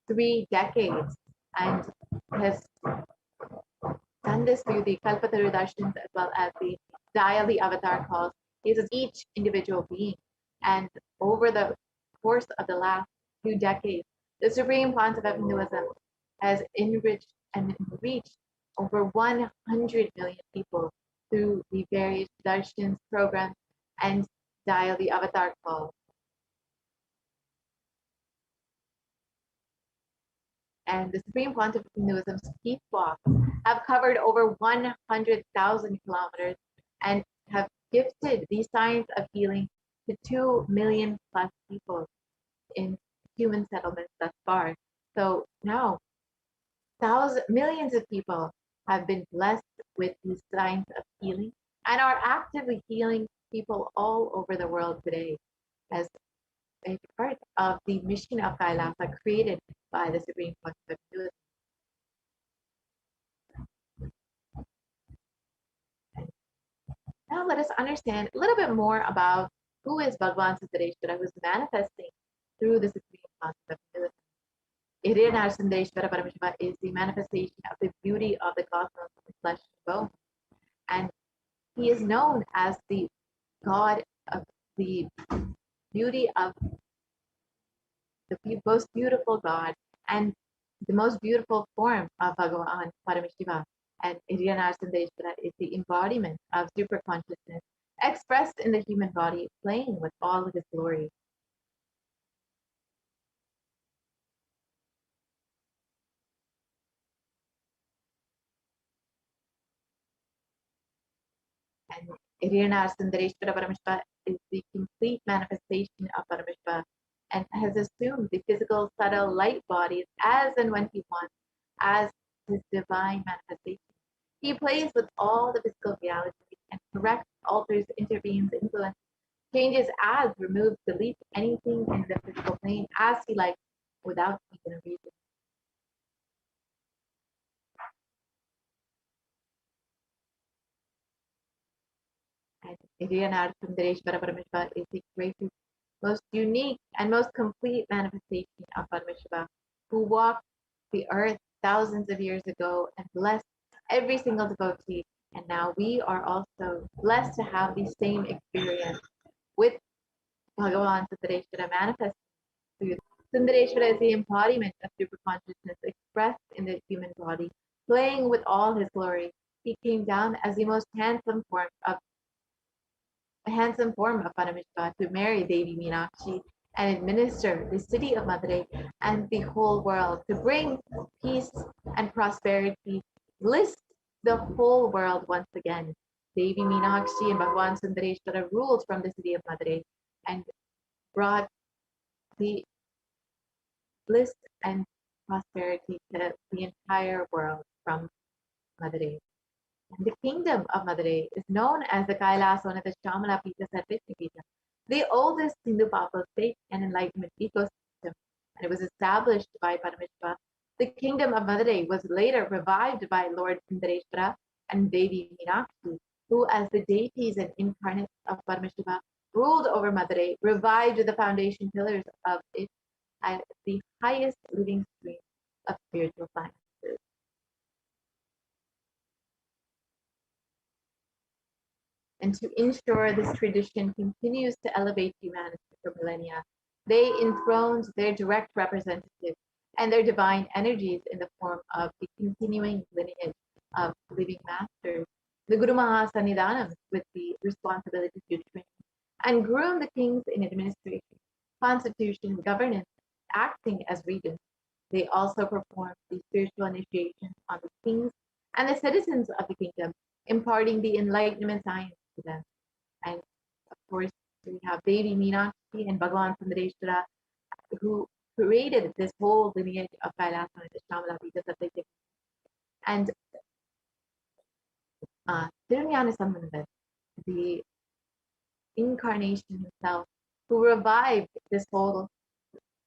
3 decades, and has done this through the Kalpataru Darshans as well as the daily avatar calls. He uses each individual being. And over the course of the last few decades, the Supreme Pontiff of Hinduism has enriched and reached over 100 million people through the various darshans, programs, and daily avatar calls. And the Supreme Pontiff of Hinduism's peace walks have covered over 100,000 kilometers and have gifted the science of healing to 2 million plus people in human settlements thus far. So now, millions of people have been blessed with the science of healing and are actively healing people all over the world today as a part of the mission of Kailasa created by the Supreme Pontiff of Hinduism. Now let us understand a little bit more about who is Bhagavan Sundareshwara, who is manifesting through the Supreme Pontiff of Hinduism. Hiriyanath Sundareshwara Paramashiva is the manifestation of the beauty of the cosmos of flesh and bone. And he is known as the God of the beauty of the most beautiful God and the most beautiful form of Bhagavan Paramashiva. And Hiriyanath Sundareshwara is the embodiment of super consciousness expressed in the human body, playing with all of his glory. And Hiriyanath Sundareshwara Paramashiva is the complete manifestation of Paramashiva and has assumed the physical subtle light bodies as and when he wants as his divine manifestation. He plays with all the physical realities and corrects, alters, intervenes, influences, changes, adds, removes, deletes anything in the physical plane as he likes without even a reason. And Nithyananda Paramashiva is the greatest, most unique, and most complete manifestation of Paramashiva, who walked the earth thousands of years ago and blessed every single devotee. And now we are also blessed to have the same experience with Bhagavan Sundareshwara manifest through. Sundareshwara is the embodiment of super consciousness expressed in the human body, playing with all his glory. He came down as the most handsome form of Paramashiva to marry Devi Meenakshi and administer the city of Madurai and the whole world, to bring peace and prosperity, bliss the whole world once again. Devi Meenakshi and Bhagavan Sundareshwara ruled from the city of Madurai and brought the bliss and prosperity to the entire world from Madurai. And the kingdom of Madurai is known as the Kailasvanatha Shamala Pita Sarveshni Pita, the oldest Hindu papal state and enlightenment ecosystem, and it was established by Paramashiva. The kingdom of Madurai was later revived by Lord Sundareshwara and Devi Meenakshi, who, as the deities and incarnates of Paramashiva, ruled over Madurai, revived the foundation pillars of it as the highest living stream of spiritual sciences. And to ensure this tradition continues to elevate humanity for millennia, they enthroned their direct representatives and their divine energies in the form of the continuing lineage of living masters, the Guru Mahasannidhanams, with the responsibility to train and groom the kings in administration, constitution, governance, acting as regents. They also performed the spiritual initiation on the kings and the citizens of the kingdom, imparting the enlightenment science to them. And of course, we have Devi Meenakshi and Bhagavan Sundareshwara, who created this whole lineage of Kailasvanatha Shamala Pita Satyajit. And Tirunjana Sambandha, the incarnation himself, who revived this whole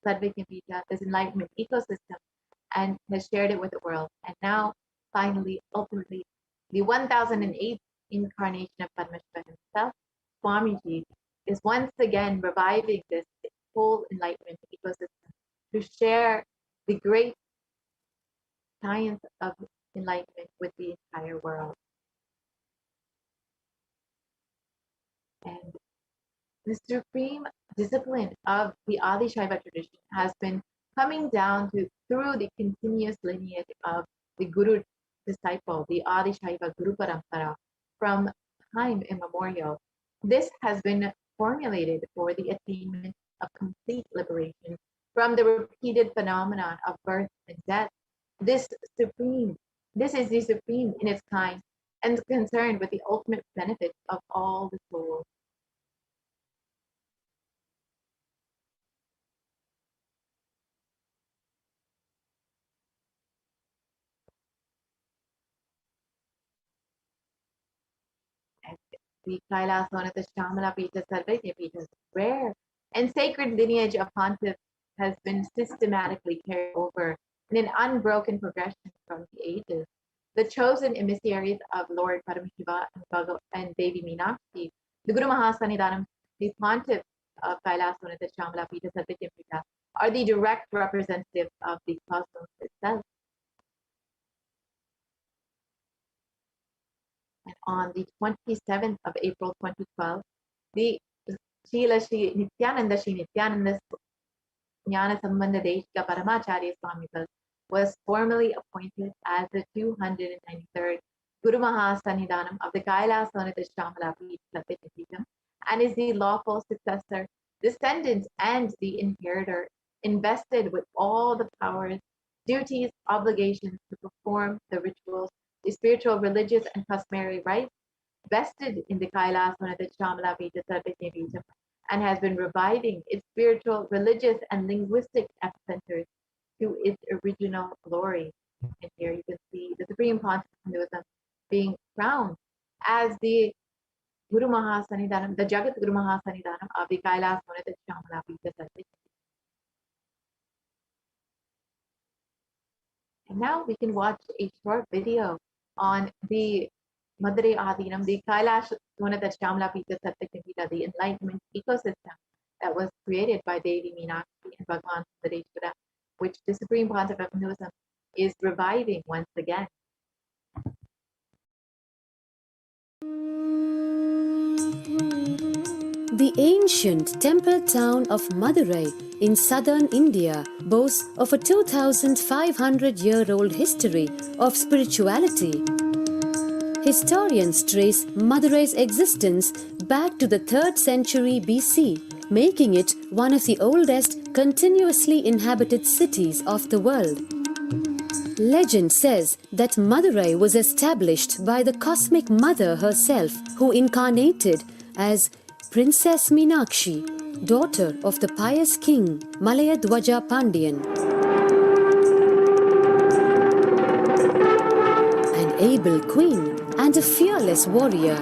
Sadvijna Pita, this enlightenment ecosystem, and has shared it with the world. And now, finally, ultimately, the 1008th incarnation of Paramashiva himself, Swamiji, is once again reviving this whole enlightenment ecosystem to share the great science of enlightenment with the entire world. And the supreme discipline of the Adi Shaiva tradition has been coming down through the continuous lineage of the Guru disciple, the Adi Shaiva Guru Parampara, from time immemorial. This has been formulated for the attainment of complete liberation from the repeated phenomenon of birth and death. This is the supreme in its kind and concerned with the ultimate benefit of all the souls. The Kailasvanatha Shamala Pita Sarvejna Pita's rare and sacred lineage of pontiffs has been systematically carried over in an unbroken progression from the ages. The chosen emissaries of Lord Paramashiva and Devi Meenakshi, the Guru Mahasannidhanam, the pontiffs of Kailasvanatha Shamala Pita Sarvejna Pita, are the direct representatives of the cosmos itself. And on the 27th of April 2012, the Shri Nithyananda Jnana Sambandha Deshika Paramacharya Swamigal was formally appointed as the 293rd Guru Mahasannidhanam of the Kailasvanatha Shamala Pita and is the lawful successor, descendant, and the inheritor, invested with all the powers, duties, obligations to perform the rituals, the spiritual, religious, and customary rites vested in the Kailasvanatha Shamala Pita Sarvejna Pita, and has been reviving its spiritual, religious, and linguistic epicenters to its original glory. And here you can see the Supreme Pontiff of Hinduism being crowned as the Guru Mahasanidhanam, the Jagat Guru Mahasanidhanam of the Kailas Munita Shamala Pita Sattva. And now we can watch a short video on the Madurai Adinam, the Kailash Munita Shamala Pita Sattva, the enlightenment ecosystem that was created by Devi Meenakshi and Bhagwan Sundareshwara, which the Supreme Pontiff of Hinduism is reviving once again. The ancient temple town of Madurai in southern India boasts of a 2,500-year-old history of spirituality. Historians trace Madurai's existence back to the 3rd century BC, making it one of the oldest continuously inhabited cities of the world. Legend says that Madurai was established by the cosmic mother herself, who incarnated as Princess Meenakshi, daughter of the pious king Malayadwaja Pandian. An able queen and a fearless warrior,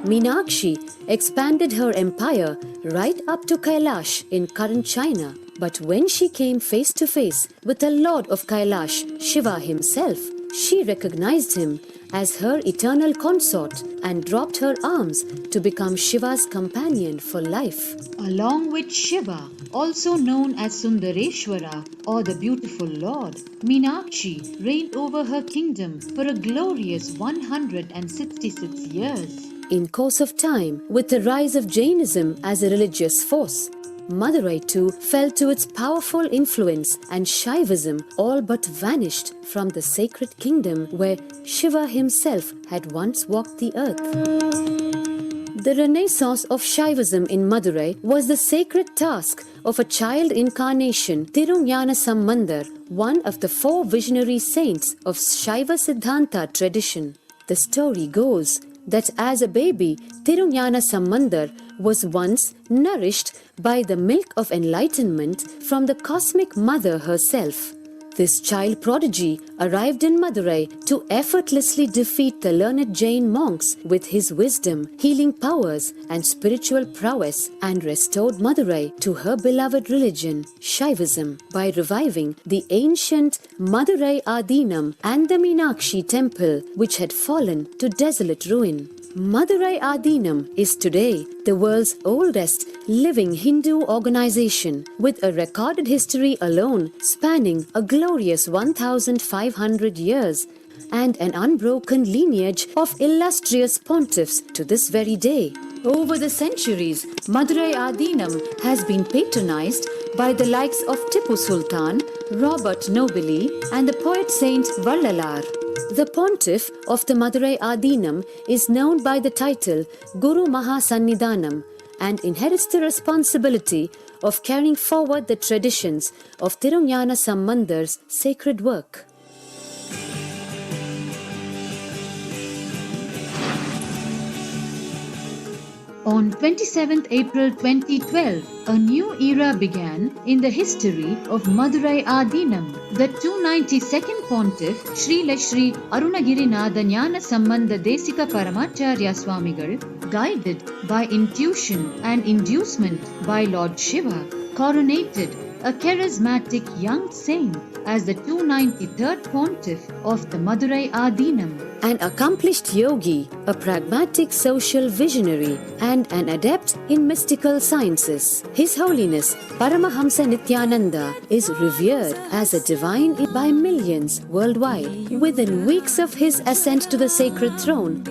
Meenakshi expanded her empire right up to Kailash in current China. But when she came face to face with the Lord of Kailash, Shiva himself, she recognized him as her eternal consort and dropped her arms to become Shiva's companion for life. Along with Shiva, also known as Sundareshwara or the beautiful Lord, Meenakshi reigned over her kingdom for a glorious 166 years. In course of time, with the rise of Jainism as a religious force, Madurai too fell to its powerful influence, and Shaivism all but vanished from the sacred kingdom where Shiva himself had once walked the earth. The renaissance of Shaivism in Madurai was the sacred task of a child incarnation, Tirunjana Sambandar, one of the 4 visionary saints of Shaiva Siddhanta tradition. The story goes that as a baby, Tirunjana Sambandar was once nourished by the milk of enlightenment from the cosmic mother herself. This child prodigy arrived in Madurai to effortlessly defeat the learned Jain monks with his wisdom, healing powers, and spiritual prowess, and restored Madurai to her beloved religion, Shaivism, by reviving the ancient Madurai Adinam and the Meenakshi temple, which had fallen to desolate ruin. Madurai Adinam is today the world's oldest living Hindu organization, with a recorded history alone spanning a glorious 1,500 years and an unbroken lineage of illustrious pontiffs to this very day. Over the centuries, Madurai Adinam has been patronized by the likes of Tipu Sultan, Robert Nobili, and the poet saint Vallalar. The pontiff of the Madurai Adinam is known by the title Guru Mahasannidhanam and inherits the responsibility of carrying forward the traditions of Tirunjana Sambandar's sacred work. On 27th April 2012, a new era began in the history of Madurai Adinam. The 292nd Pontiff, Srila Sri Arunagirinatha Jnana Sambandha Desika Paramacharya Swamigal, guided by intuition and inducement by Lord Shiva, coronated a charismatic young saint as the 293rd Pontiff of the Madurai Adinam. An accomplished yogi, a pragmatic social visionary, and an adept in mystical sciences, His Holiness Paramahamsa Nithyananda is revered as a divine by millions worldwide. Within weeks of his ascent to the sacred throne,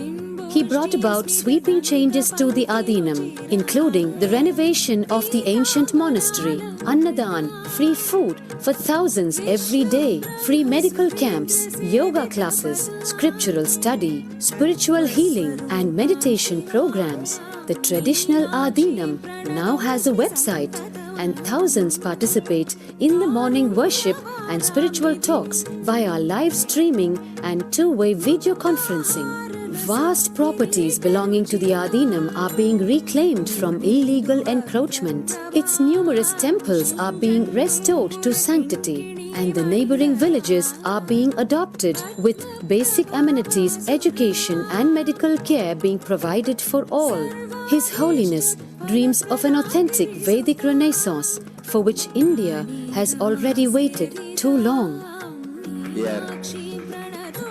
he brought about sweeping changes to the Adinam, including the renovation of the ancient monastery, Annadan, free food for thousands every day, free medical camps, yoga classes, scriptural study, spiritual healing, and meditation programs. The traditional Adinam now has a website, and thousands participate in the morning worship and spiritual talks via live streaming and two-way video conferencing. vast properties belonging to the Adinam are being reclaimed from illegal encroachment. Its numerous temples are being restored to sanctity, and the neighboring villages are being adopted with basic amenities, education and medical care being provided for all. His Holiness dreams of an authentic Vedic Renaissance for which India has already waited too long. Here,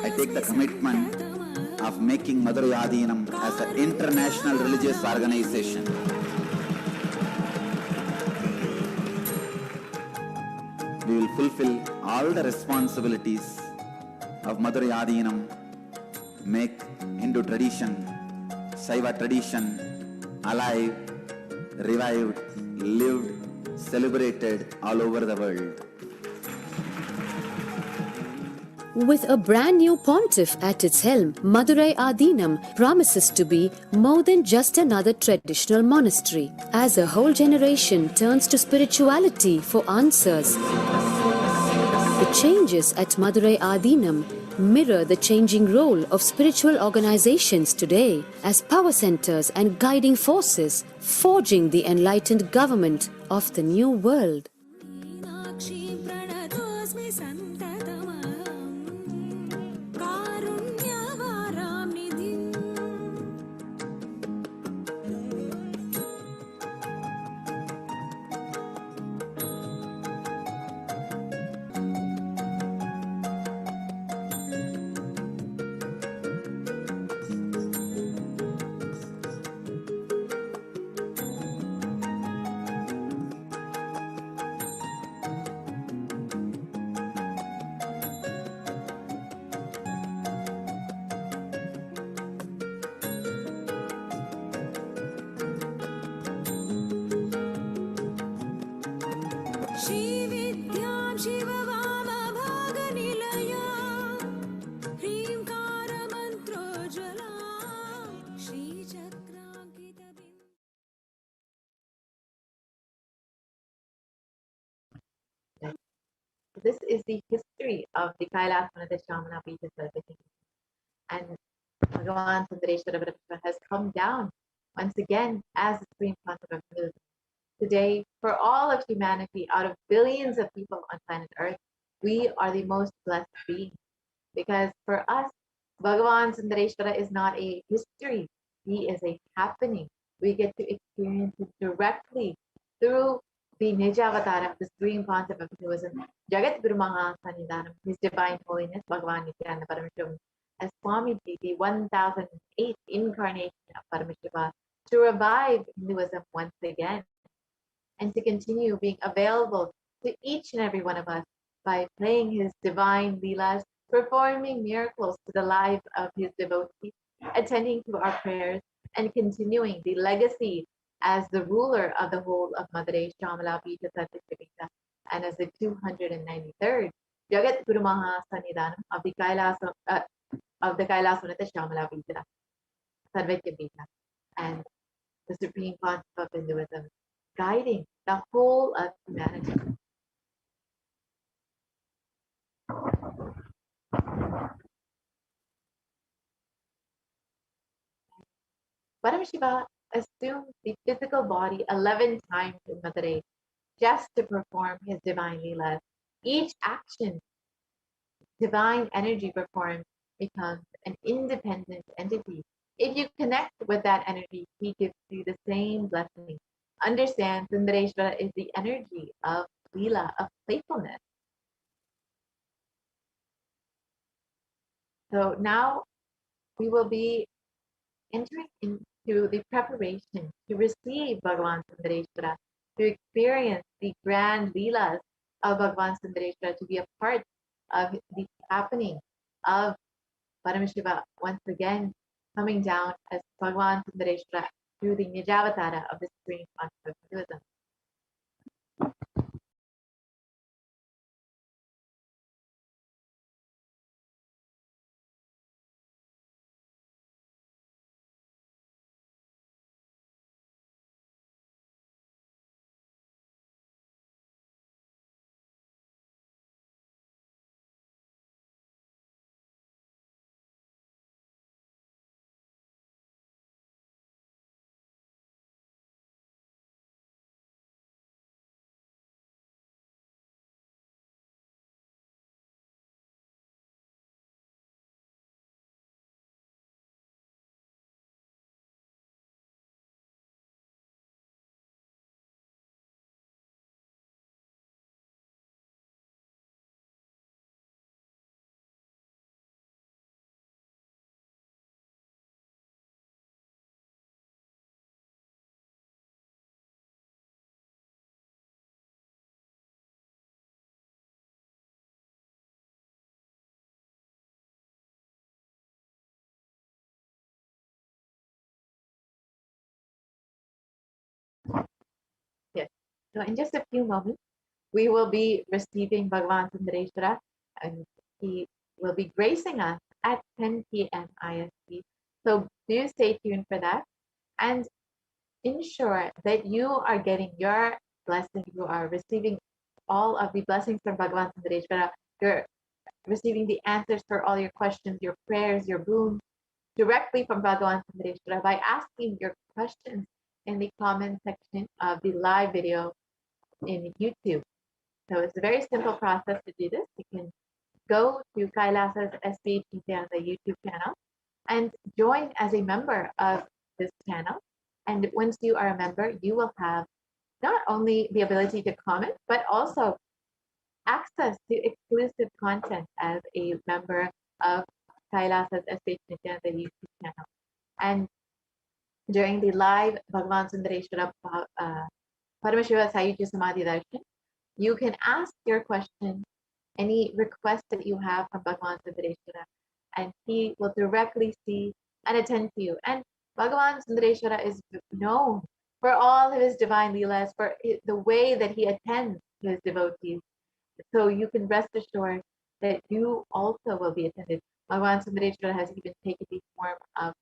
I take the commitment of making Madurai Adinam as an international religious organization. We will fulfill all the responsibilities of Madurai Adinam, make Hindu tradition, Saiva tradition alive, revived, lived, celebrated all over the world. With a brand new pontiff at its helm, Madurai Adinam promises to be more than just another traditional monastery, as a whole generation turns to spirituality for answers. The changes at Madurai Adinam mirror the changing role of spiritual organizations today as power centers and guiding forces, forging the enlightened government of the new world. This is the history of the Kailasmanatha Shamana Pita Sarvati. And Bhagavan Sundareshwara Brahma has come down once again as the Supreme Concept of Buddhism. Today, for all of humanity, out of billions of people on planet Earth, we are the most blessed beings. Because for us, Bhagavan Sundareshwara is not a history, he is a happening. We get to experience it directly through the Nijavatara, the Supreme Concept of Hinduism, Jagat Guru Maha Sannidhanam, His Divine Holiness, Bhagavan Nithyananda Paramashivam, as Swamiji, the 1008th incarnation of Paramashiva, to revive Hinduism once again and to continue being available to each and every one of us by playing his divine leelas, performing miracles to the lives of his devotees, attending to our prayers, and continuing the legacy as the ruler of the whole of Madurai Shamala Pita Satyapita, and as the 293rd Jagat Guru Maha Sannidhanam of the Kailasanatha Shamala Pita Sarvatyapita, and the supreme concept of Hinduism, guiding the whole of humanity. Paramashiva assumed the physical body 11 times in Madurai just to perform his divine leelas. Each action divine energy performed becomes an independent entity. If you connect with that energy, he gives you the same blessing. Understand, Sundareshwara is the energy of Leela, of playfulness. So now we will be entering into the preparation to receive Bhagavan Sundareshwara, to experience the grand Leelas of Bhagavan Sundareshwara, to be a part of the happening of Paramashiva once again coming down as Bhagavan Sundareshwara through the Nijavatara of the Supreme Concept of Hinduism. So in just a few moments, we will be receiving Bhagavan Sundareshwara, and he will be gracing us at 10 p.m. IST. So do stay tuned for that, and ensure that you are getting your blessing. You are receiving all of the blessings from Bhagavan Sundareshwara. You're receiving the answers for all your questions, your prayers, your boons directly from Bhagavan Sundareshwara by asking your questions in the comment section of the live video in YouTube. So it's a very simple process to do this. You can go to Kailasa's HDH Nithyananda YouTube channel and join as a member of this channel. And once you are a member, you will have not only the ability to comment, but also access to exclusive content as a member of Kailasa's HDH Nithyananda YouTube channel. And during the live Bhagavan Sundareshwara Paramashiva Sayuja Samadhi Darshan, you can ask your question, any request that you have from Bhagavan Sundareshwara, and he will directly see and attend to you. And Bhagavan Sundareshwara is known for all of his divine leelas, for the way that he attends to his devotees. So you can rest assured that you also will be attended. Bhagavan Sundareshwara has even taken the form of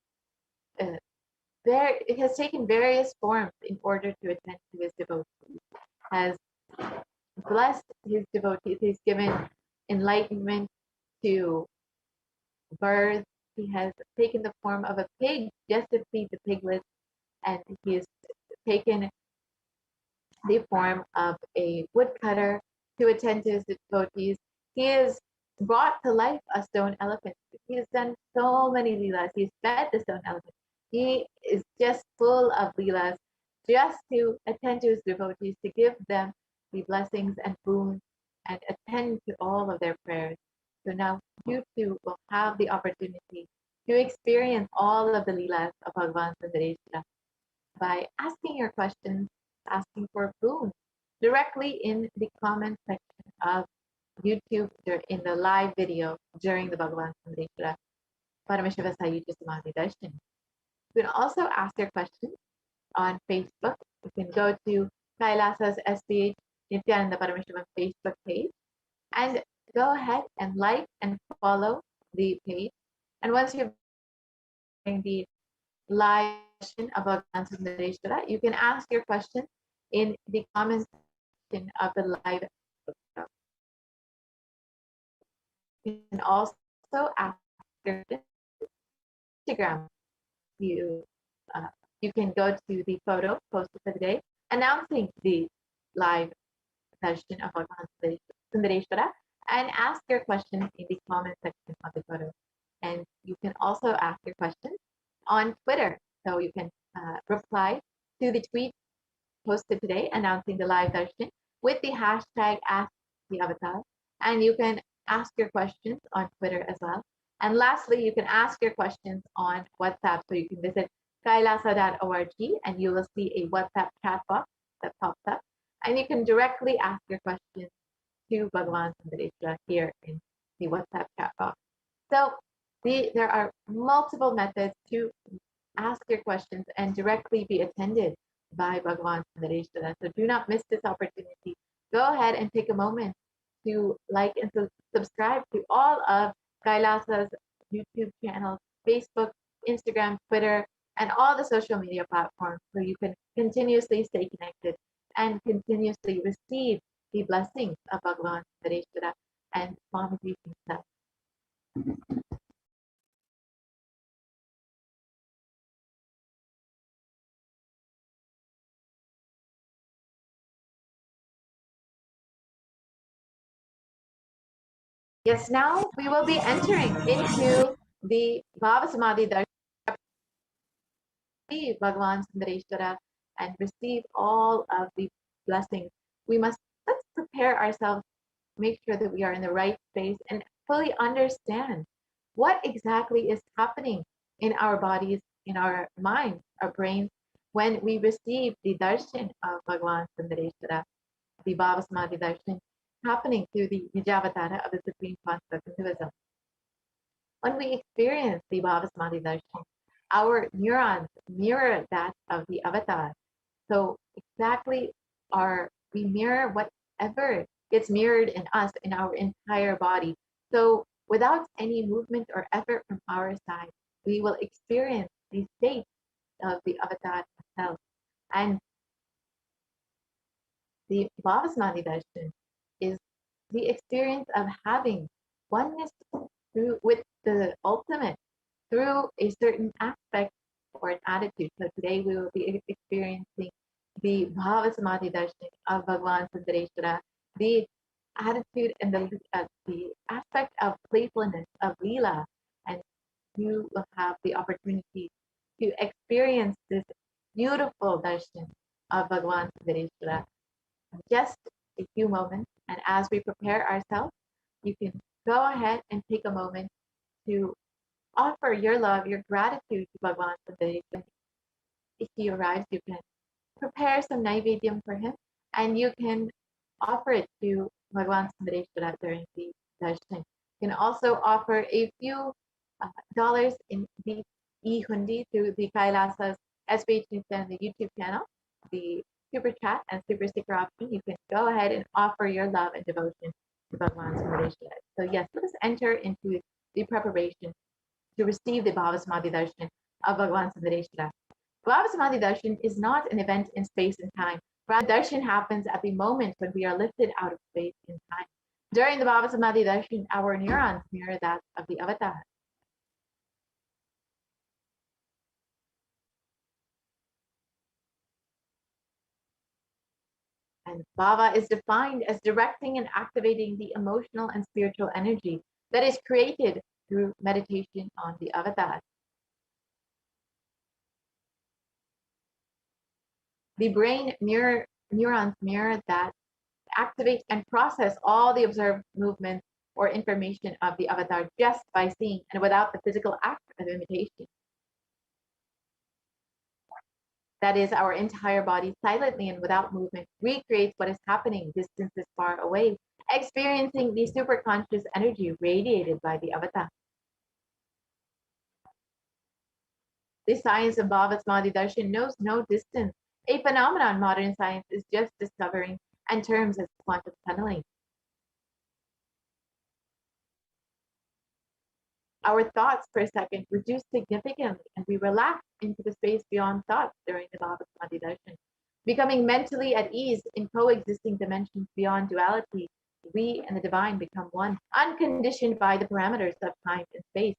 it has taken various forms in order to attend to his devotees, has blessed his devotees, he's given enlightenment to birds. He has taken the form of a pig just to feed the piglets, and he has taken the form of a woodcutter to attend to his devotees. He has brought to life a stone elephant. He has done so many leelas. He's fed the stone elephant. He is just full of leelas just to attend to his devotees, to give them the blessings and boons and attend to all of their prayers. So now you too will have the opportunity to experience all of the leelas of Bhagavan Sundareshwara by asking your questions, asking for boons directly in the comment section of YouTube in the live video during the Bhagavan Sundareshwara Paramashiva Sayuja Samadhi Darshan. You can also ask your questions on Facebook. You can go to Kailasa's HDH Nithyananda Paramashivam Facebook page and go ahead and like and follow the page. And once you've the live session of Bhagavan Sundareshwara, you can ask your question in the comment section of the live video. You can also ask your Instagram. You can go to the photo posted for the day announcing the live session of Bhagavan Sundareshwara and ask your questions in the comment section of the photo. And you can also ask your questions on Twitter. So you can reply to the tweet posted today announcing the live darshan with the hashtag #AskTheAvatar. And you can ask your questions on Twitter as well. And lastly, you can ask your questions on WhatsApp. So you can visit kailasa.org and you will see a WhatsApp chat box that pops up. And you can directly ask your questions to Bhagavan Sundareshwara here in the WhatsApp chat box. So there are multiple methods to ask your questions and directly be attended by Bhagavan Sundareshwara. So do not miss this opportunity. Go ahead and take a moment to like and subscribe to all of Kailasa's YouTube channels, Facebook, Instagram, Twitter, and all the social media platforms so you can continuously stay connected and continuously receive the blessings of Bhagavan Sundareshwara and Swamiji himself. Yes, now we will be entering into the Bhava Samadhi Darshan, Bhagavan Sundareshwara, and receive all of the blessings. Let's prepare ourselves, make sure that we are in the right space and fully understand what exactly is happening in our bodies, in our minds, our brains, when we receive the darshan of Bhagavan Sundareshwara, the Bhava Samadhi Darshan, happening through the Nijavatara of the Supreme Concept of Hinduism. When we experience the Bhava Samadhi Darshan, our neurons mirror that of the avatar. So exactly our we mirror whatever gets mirrored in us in our entire body. So without any movement or effort from our side, we will experience the state of the avatar itself. And the Bhavasamadhi darshan is the experience of having oneness with the ultimate through a certain aspect or an attitude. So today we will be experiencing the Bhavasamadhi darshan of Bhagavan Sundareshwara, the attitude and the aspect of playfulness of Leela, and you will have the opportunity to experience this beautiful darshan of Bhagavan Sundareshwara just a few moments. And as we prepare ourselves, you can go ahead and take a moment to offer your love, your gratitude to Bhagavan Sundareshwara. If he arrives, you can prepare some naivedyam for him, and you can offer it to Bhagavan Sundareshwara during the darshan. You can also offer a few dollars in the e-hundi to the Kailasa's HDH Nithyananda YouTube channel, the super chat and super sticker option. You can go ahead and offer your love and devotion to Bhagavan Sundareshwara. So yes, let us enter into the preparation to receive the Bhavasamadhi darshan of Bhagavan Sundareshwara. Bhavasamadhi darshan is not an event in space and time. Rather, darshan happens at the moment when we are lifted out of space and time. During the Bhavasamadhi darshan, our neurons mirror that of the avatar. And bhava is defined as directing and activating the emotional and spiritual energy that is created through meditation on the avatar. The brain neurons mirror that, activate and process all the observed movements or information of the avatar just by seeing and without the physical act of imitation. That is, our entire body silently and without movement recreates what is happening distances far away, experiencing the superconscious energy radiated by the avatar. The science of Bhavasamadhi darshan knows no distance, a phenomenon modern science is just discovering and terms as quantum tunneling. Our thoughts per second reduce significantly and we relax into the space beyond thoughts during the Bhavasamadhi darshan. Becoming mentally at ease in coexisting dimensions beyond duality, we and the divine become one, unconditioned by the parameters of time and space.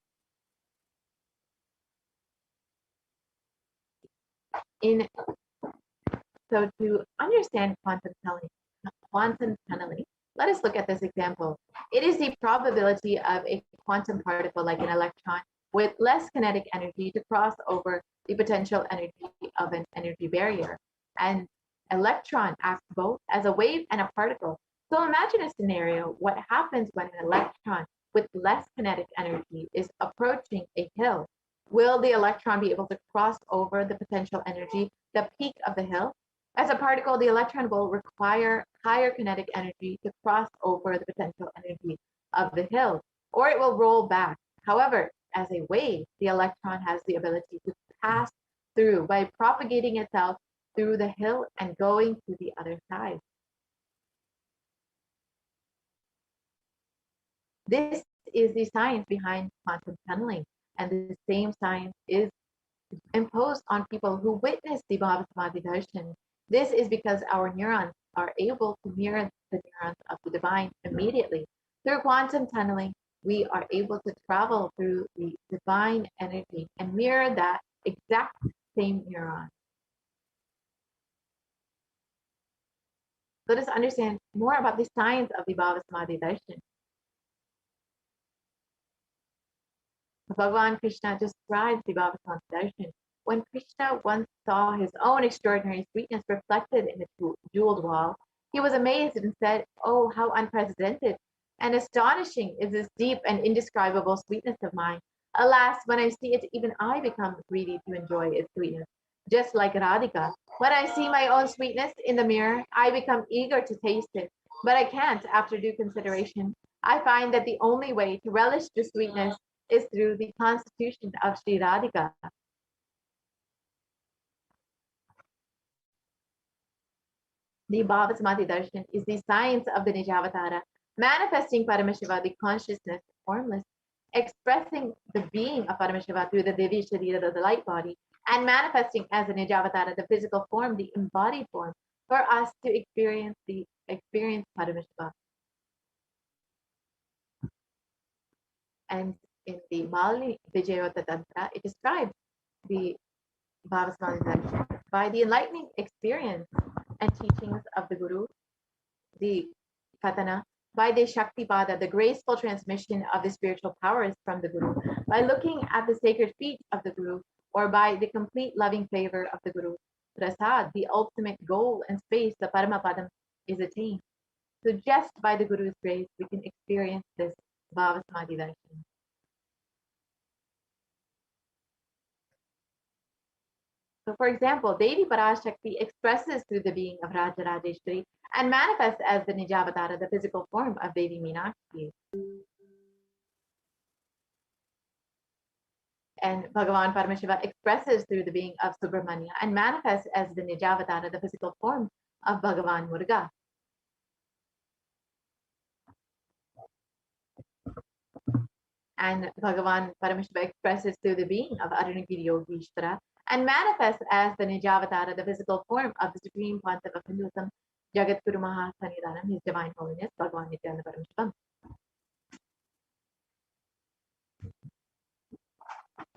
So to understand quantum tunneling, let us look at this example. It is the probability of a quantum particle like an electron with less kinetic energy to cross over the potential energy of an energy barrier. An electron acts both as a wave and a particle. So imagine a scenario, what happens when an electron with less kinetic energy is approaching a hill? Will the electron be able to cross over the potential energy, the peak of the hill? As a particle, the electron will require higher kinetic energy to cross over the potential energy of the hill, or it will roll back. However, as a wave, the electron has the ability to pass through by propagating itself through the hill and going to the other side. This is the science behind quantum tunneling, and the same science is imposed on people who witness the Bhavasamadhi darshan. This is because our neurons are able to mirror the neurons of the divine immediately. Through quantum tunneling, we are able to travel through the divine energy and mirror that exact same neuron. Let us understand more about the science of the Bhavasamadhi darshan. Bhagavan Krishna describes the Bhavasamadhi darshan. When Krishna once saw his own extraordinary sweetness reflected in the jeweled wall, he was amazed and said, "Oh, how unprecedented and astonishing is this deep and indescribable sweetness of mine. Alas, when I see it, even I become greedy to enjoy its sweetness. Just like Radhika, when I see my own sweetness in the mirror, I become eager to taste it, but I can't after due consideration. I find that the only way to relish the sweetness is through the constitution of Sri Radhika." The Bhava Samadhi Darshan is the science of the Nijavatara, manifesting Paramashiva, the consciousness, formless, expressing the being of Paramashiva through the Devi Sharira, the light body, and manifesting as a Nijavatara, the physical form, the embodied form, for us to experience Paramashiva. And in the Mali Vijayota Tantra, it describes the Bhava Samadhi Darshan by the enlightening experience and teachings of the Guru, the Katana, by the Shakti Pada, the graceful transmission of the spiritual powers from the Guru, by looking at the sacred feet of the Guru, or by the complete loving favor of the Guru. Prasad, the ultimate goal and space, the Paramapadam, is attained. So just by the Guru's grace, we can experience this Bhava Samadhi Darshan. So for example, Devi Parashakti expresses through the being of Rajarajeshwari and manifests as the Nijavatara, the physical form of Devi Meenakshi. And Bhagavan Paramashiva expresses through the being of Subramanya and manifests as the Nijavatara, the physical form of Bhagavan Muruga. And Bhagavan Paramashiva expresses through the being of Arunagiri Yogeshwara and manifests as the Nijavatara, the physical form of the Supreme Pontiff of Hinduism, Jagat Guru Mahasanidanam, His Divine Holiness, Bhagavan Nithyananda Paramashivam.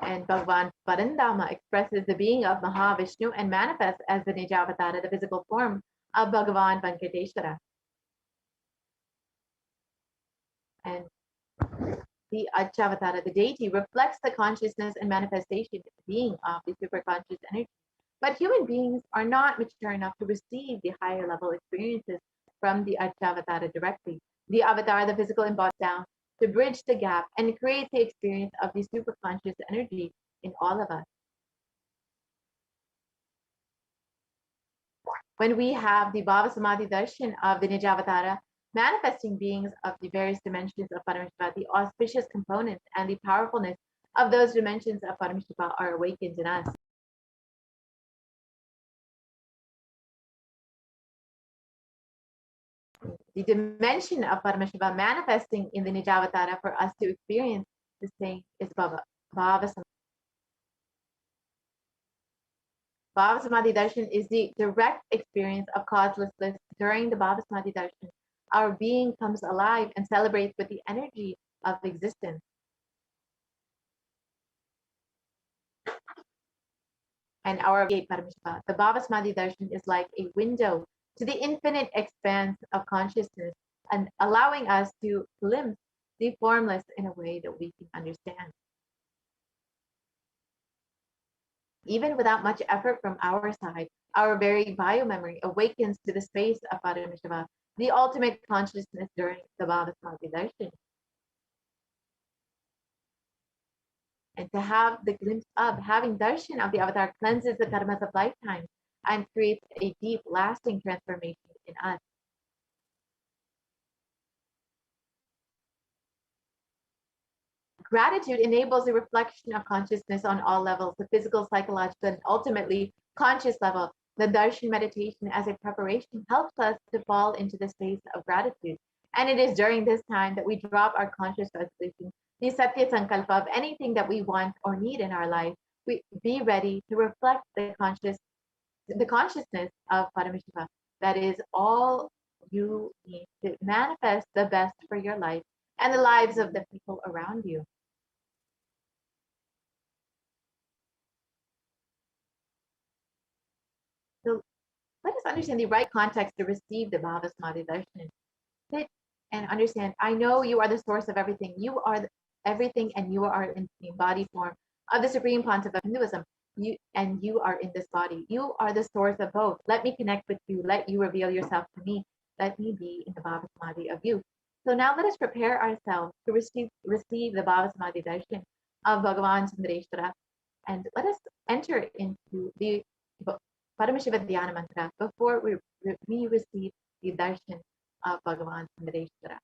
And Bhagavan Parandama expresses the being of Mahavishnu and manifests as the Nijavatara, the physical form of Bhagavan Venkateshwara. And the Achavatara, the deity, reflects the consciousness and manifestation being of the superconscious energy. But human beings are not mature enough to receive the higher level experiences from the Achavatara directly. The avatar, the physical embodied down to bridge the gap and create the experience of the superconscious energy in all of us. When we have the Bhava Samadhi Darshan of the Nijavatara, manifesting beings of the various dimensions of Paramashiva, the auspicious components and the powerfulness of those dimensions of Paramashiva are awakened in us. The dimension of Paramashiva manifesting in the Nijavatara for us to experience this thing is Bhava Samadhi. Bhava Samadhi Darshan is the direct experience of causeless bliss. During the Bhava Samadhi Darshan, our being comes alive and celebrates with the energy of existence. And our gate Paramashiva, the Bhava Samadhi Darshan is like a window to the infinite expanse of consciousness and allowing us to glimpse the formless in a way that we can understand. Even without much effort from our side, our very biomemory awakens to the space of Paramashiva, the ultimate consciousness during the Bhava Samadhi Darshan. And to have the glimpse of having darshan of the avatar cleanses the karmas of lifetime and creates a deep, lasting transformation in us. Gratitude enables the reflection of consciousness on all levels, the physical, psychological, and ultimately conscious level. The darshan meditation as a preparation helps us to fall into the space of gratitude. And it is during this time that we drop our conscious resolution, the Satya Sankalpa of anything that we want or need in our life. We be ready to reflect the consciousness of Paramashiva. That is all you need to manifest the best for your life and the lives of the people around you. So let us understand the right context to receive the Bhava Samadhi Darshan. Sit and understand, I know you are the source of everything. You are everything and you are in the embodied form of the Supreme Pontiff of Hinduism. You are in this body. You are the source of both. Let me connect with you. Let you reveal yourself to me. Let me be in the Bhava Samadhi of you. So now let us prepare ourselves to receive the Bhava Samadhi Darshan of Bhagavan Sundareshwara. And let us enter into the Paramashiva Dhyana Mantra before we receive the Darshan of Bhagavan Sundareshwara.